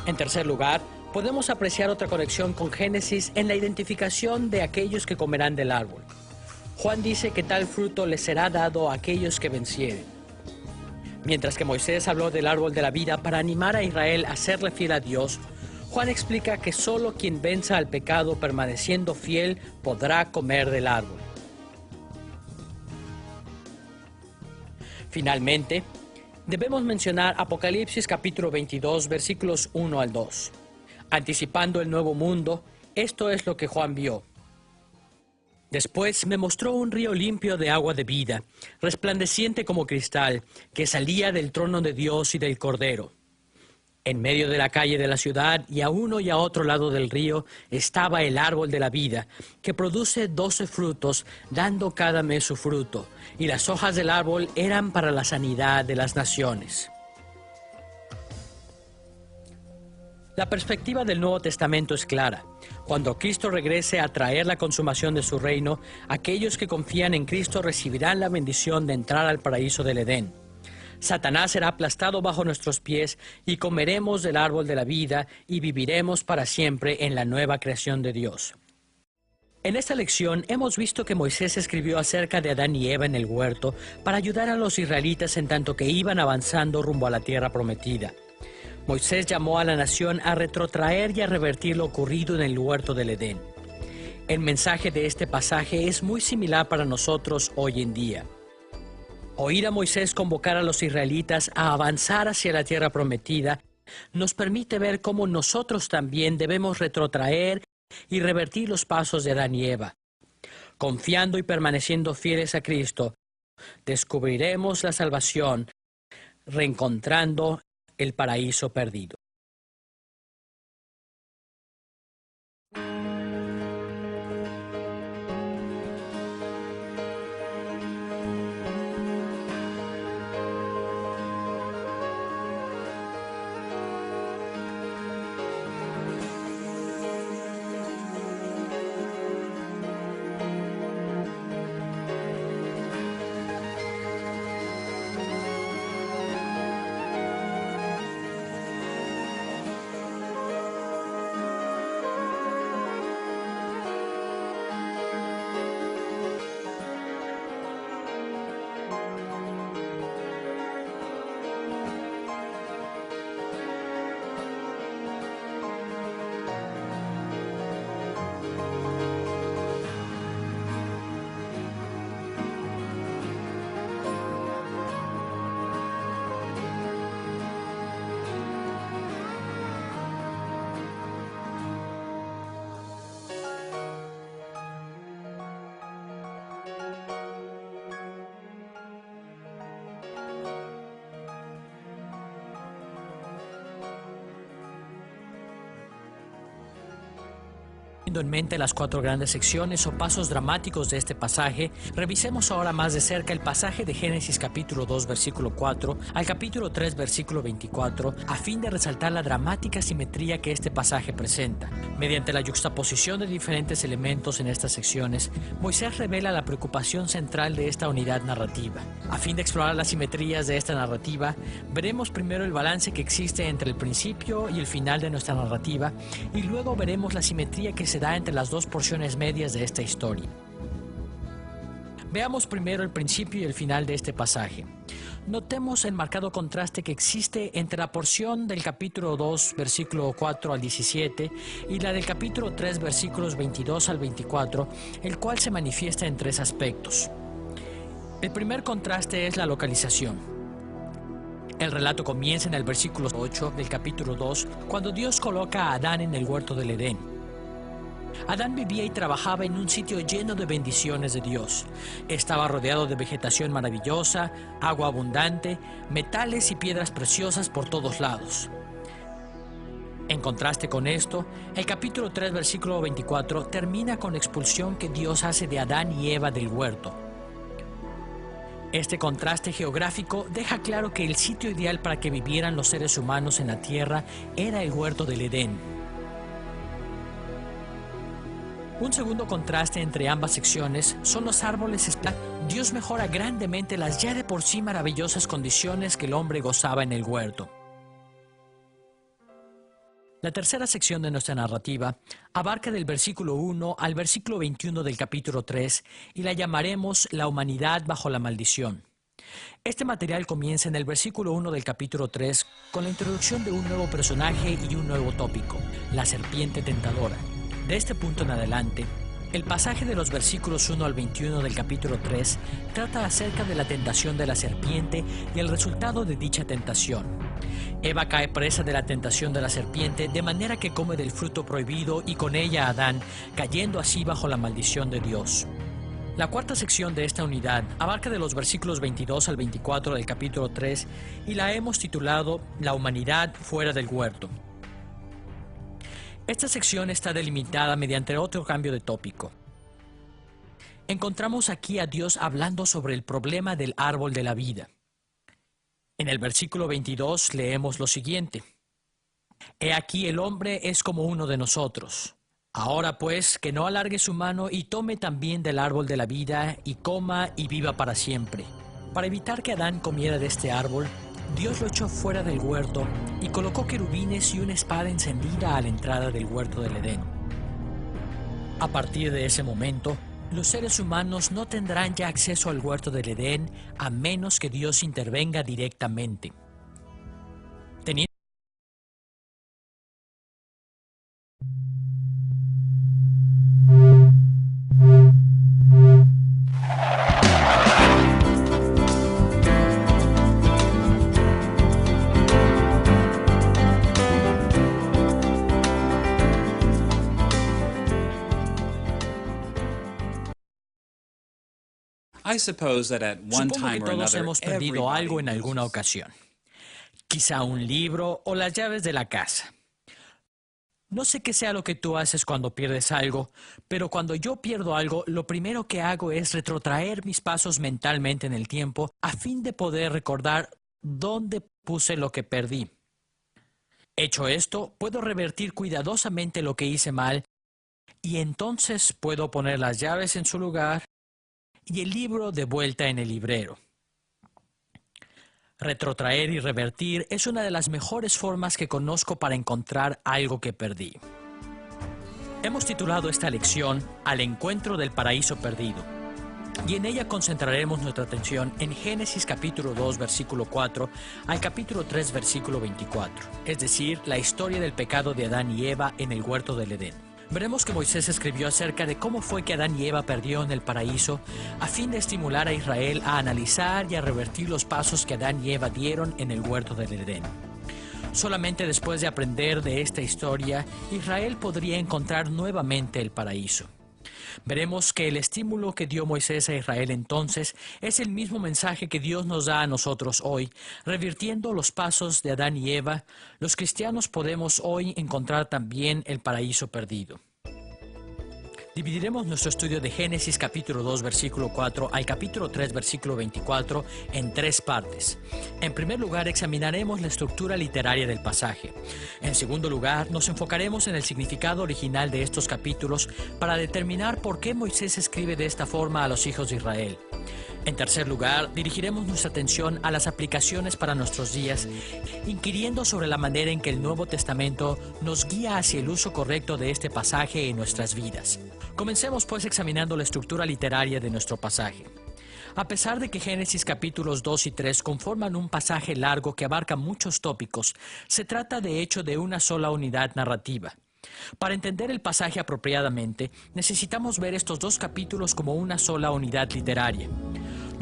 En tercer lugar, podemos apreciar otra conexión con Génesis en la identificación de aquellos que comerán del árbol. Juan dice que tal fruto les será dado a aquellos que vencieren. Mientras que Moisés habló del árbol de la vida para animar a Israel a serle fiel a Dios, Juan explica que solo quien venza al pecado permaneciendo fiel podrá comer del árbol. Finalmente, debemos mencionar Apocalipsis capítulo 22, versículos 1 al 2. Anticipando el nuevo mundo, esto es lo que Juan vio. Después me mostró un río limpio de agua de vida, resplandeciente como cristal, que salía del trono de Dios y del Cordero. En medio de la calle de la ciudad y a uno y a otro lado del río estaba el árbol de la vida, que produce 12 frutos, dando cada mes su fruto, y las hojas del árbol eran para la sanidad de las naciones. La perspectiva del Nuevo Testamento es clara. Cuando Cristo regrese a traer la consumación de su reino, aquellos que confían en Cristo recibirán la bendición de entrar al paraíso del Edén. Satanás será aplastado bajo nuestros pies y comeremos del árbol de la vida y viviremos para siempre en la nueva creación de Dios. En esta lección hemos visto que Moisés escribió acerca de Adán y Eva en el huerto para ayudar a los israelitas en tanto que iban avanzando rumbo a la tierra prometida. Moisés llamó a la nación a retrotraer y a revertir lo ocurrido en el huerto del Edén. El mensaje de este pasaje es muy similar para nosotros hoy en día. Oír a Moisés convocar a los israelitas a avanzar hacia la tierra prometida nos permite ver cómo nosotros también debemos retrotraer y revertir los pasos de Adán y Eva. Confiando y permaneciendo fieles a Cristo, descubriremos la salvación, reencontrando el paraíso perdido. Teniendo en mente las 4 grandes secciones o pasos dramáticos de este pasaje, revisemos ahora más de cerca el pasaje de Génesis capítulo 2 versículo 4 al capítulo 3 versículo 24 a fin de resaltar la dramática simetría que este pasaje presenta. Mediante la yuxtaposición de diferentes elementos en estas secciones, Moisés revela la preocupación central de esta unidad narrativa. A fin de explorar las simetrías de esta narrativa, veremos primero el balance que existe entre el principio y el final de nuestra narrativa y luego veremos la simetría que se da entre las 2 porciones medias de esta historia. Veamos primero el principio y el final de este pasaje. Notemos el marcado contraste que existe entre la porción del capítulo 2, versículo 4 al 17, y la del capítulo 3, versículos 22 al 24, el cual se manifiesta en 3 aspectos. El primer contraste es la localización. El relato comienza en el versículo 8 del capítulo 2, cuando Dios coloca a Adán en el huerto del Edén. Adán vivía y trabajaba en un sitio lleno de bendiciones de Dios. Estaba rodeado de vegetación maravillosa, agua abundante, metales y piedras preciosas por todos lados. En contraste con esto, el capítulo 3, versículo 24, termina con la expulsión que Dios hace de Adán y Eva del huerto. Este contraste geográfico deja claro que el sitio ideal para que vivieran los seres humanos en la tierra era el huerto del Edén. Un segundo contraste entre ambas secciones son los árboles. Dios mejora grandemente las ya de por sí maravillosas condiciones que el hombre gozaba en el huerto. La tercera sección de nuestra narrativa abarca del versículo 1 al versículo 21 del capítulo 3 y la llamaremos La humanidad bajo la maldición. Este material comienza en el versículo 1 del capítulo 3 con la introducción de un nuevo personaje y un nuevo tópico, la serpiente tentadora. De este punto en adelante, el pasaje de los versículos 1 al 21 del capítulo 3 trata acerca de la tentación de la serpiente y el resultado de dicha tentación. Eva cae presa de la tentación de la serpiente de manera que come del fruto prohibido y con ella Adán, cayendo así bajo la maldición de Dios. La cuarta sección de esta unidad abarca de los versículos 22 al 24 del capítulo 3 y la hemos titulado La humanidad fuera del huerto. Esta sección está delimitada mediante otro cambio de tópico. Encontramos aquí a Dios hablando sobre el problema del árbol de la vida. En el versículo 22 leemos lo siguiente: He aquí el hombre es como uno de nosotros. Ahora pues, que no alargue su mano y tome también del árbol de la vida y coma y viva para siempre. Para evitar que Adán comiera de este árbol, Dios lo echó fuera del huerto y colocó querubines y una espada encendida a la entrada del huerto del Edén. A partir de ese momento, los seres humanos no tendrán ya acceso al huerto del Edén a menos que Dios intervenga directamente. Teniendo I suppose that at one Supongo que time or todos another, hemos perdido algo en everybody alguna loses. ocasión. Quizá un libro o las llaves de la casa. No sé qué sea lo que tú haces cuando pierdes algo, pero cuando yo pierdo algo, lo primero que hago es retrotraer mis pasos mentalmente en el tiempo a fin de poder recordar dónde puse lo que perdí. Hecho esto, puedo revertir cuidadosamente lo que hice mal y entonces puedo poner las llaves en su lugar y el libro de vuelta en el librero. Retrotraer y revertir es una de las mejores formas que conozco para encontrar algo que perdí. Hemos titulado esta lección Al encuentro del paraíso perdido, y en ella concentraremos nuestra atención en Génesis capítulo 2 versículo 4 al capítulo 3 versículo 24, es decir, la historia del pecado de Adán y Eva en el huerto del Edén. Veremos que Moisés escribió acerca de cómo fue que Adán y Eva perdieron el paraíso a fin de estimular a Israel a analizar y a revertir los pasos que Adán y Eva dieron en el huerto del Edén. Solamente después de aprender de esta historia, Israel podría encontrar nuevamente el paraíso. Veremos que el estímulo que dio Moisés a Israel entonces es el mismo mensaje que Dios nos da a nosotros hoy. Revirtiendo los pasos de Adán y Eva, los cristianos podemos hoy encontrar también el paraíso perdido. Dividiremos nuestro estudio de Génesis capítulo 2 versículo 4 al capítulo 3 versículo 24 en tres partes. En primer lugar, examinaremos la estructura literaria del pasaje. En segundo lugar, nos enfocaremos en el significado original de estos capítulos para determinar por qué Moisés escribe de esta forma a los hijos de Israel. En tercer lugar, dirigiremos nuestra atención a las aplicaciones para nuestros días, inquiriendo sobre la manera en que el Nuevo Testamento nos guía hacia el uso correcto de este pasaje en nuestras vidas. Comencemos pues examinando la estructura literaria de nuestro pasaje. A pesar de que Génesis capítulos 2 y 3 conforman un pasaje largo que abarca muchos tópicos, se trata de hecho de una sola unidad narrativa. Para entender el pasaje apropiadamente, necesitamos ver estos dos capítulos como una sola unidad literaria.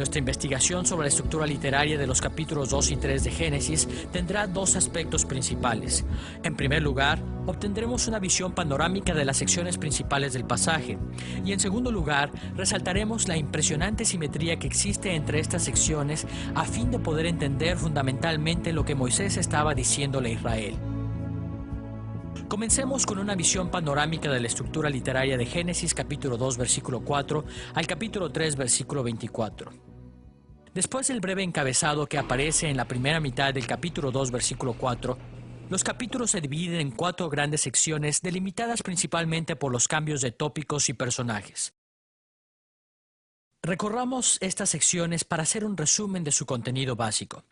Nuestra investigación sobre la estructura literaria de los capítulos 2 y 3 de Génesis tendrá dos aspectos principales. En primer lugar, obtendremos una visión panorámica de las secciones principales del pasaje. Y en segundo lugar, resaltaremos la impresionante simetría que existe entre estas secciones a fin de poder entender fundamentalmente lo que Moisés estaba diciéndole a Israel. Comencemos con una visión panorámica de la estructura literaria de Génesis capítulo 2 versículo 4 al capítulo 3 versículo 24. Después del breve encabezado que aparece en la primera mitad del capítulo 2 versículo 4, los capítulos se dividen en cuatro grandes secciones delimitadas principalmente por los cambios de tópicos y personajes. Recorramos estas secciones para hacer un resumen de su contenido básico.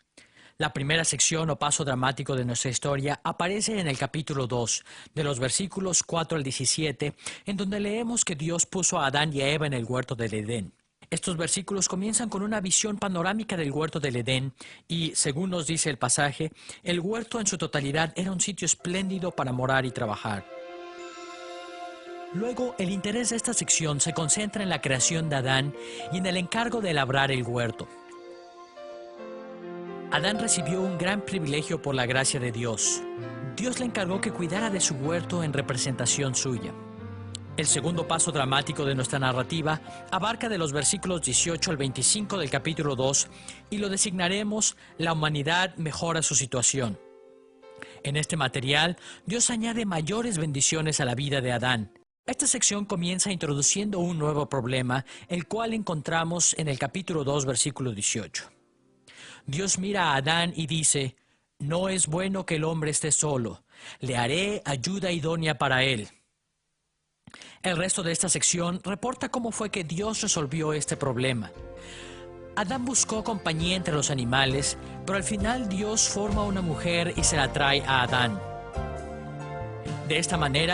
La primera sección o paso dramático de nuestra historia aparece en el capítulo 2, de los versículos 4 al 17, en donde leemos que Dios puso a Adán y a Eva en el huerto del Edén. Estos versículos comienzan con una visión panorámica del huerto del Edén y, según nos dice el pasaje, el huerto en su totalidad era un sitio espléndido para morar y trabajar. Luego, el interés de esta sección se concentra en la creación de Adán y en el encargo de labrar el huerto. Adán recibió un gran privilegio por la gracia de Dios. Dios le encargó que cuidara de su huerto en representación suya. El segundo paso dramático de nuestra narrativa abarca de los versículos 18 al 25 del capítulo 2 y lo designaremos La humanidad mejora su situación. En este material, Dios añade mayores bendiciones a la vida de Adán. Esta sección comienza introduciendo un nuevo problema, el cual encontramos en el capítulo 2, versículo 18. Dios mira a Adán y dice, «No es bueno que el hombre esté solo, le haré ayuda idónea para él». El resto de esta sección reporta cómo fue que Dios resolvió este problema. Adán buscó compañía entre los animales, pero al final Dios forma una mujer y se la trae a Adán. De esta manera,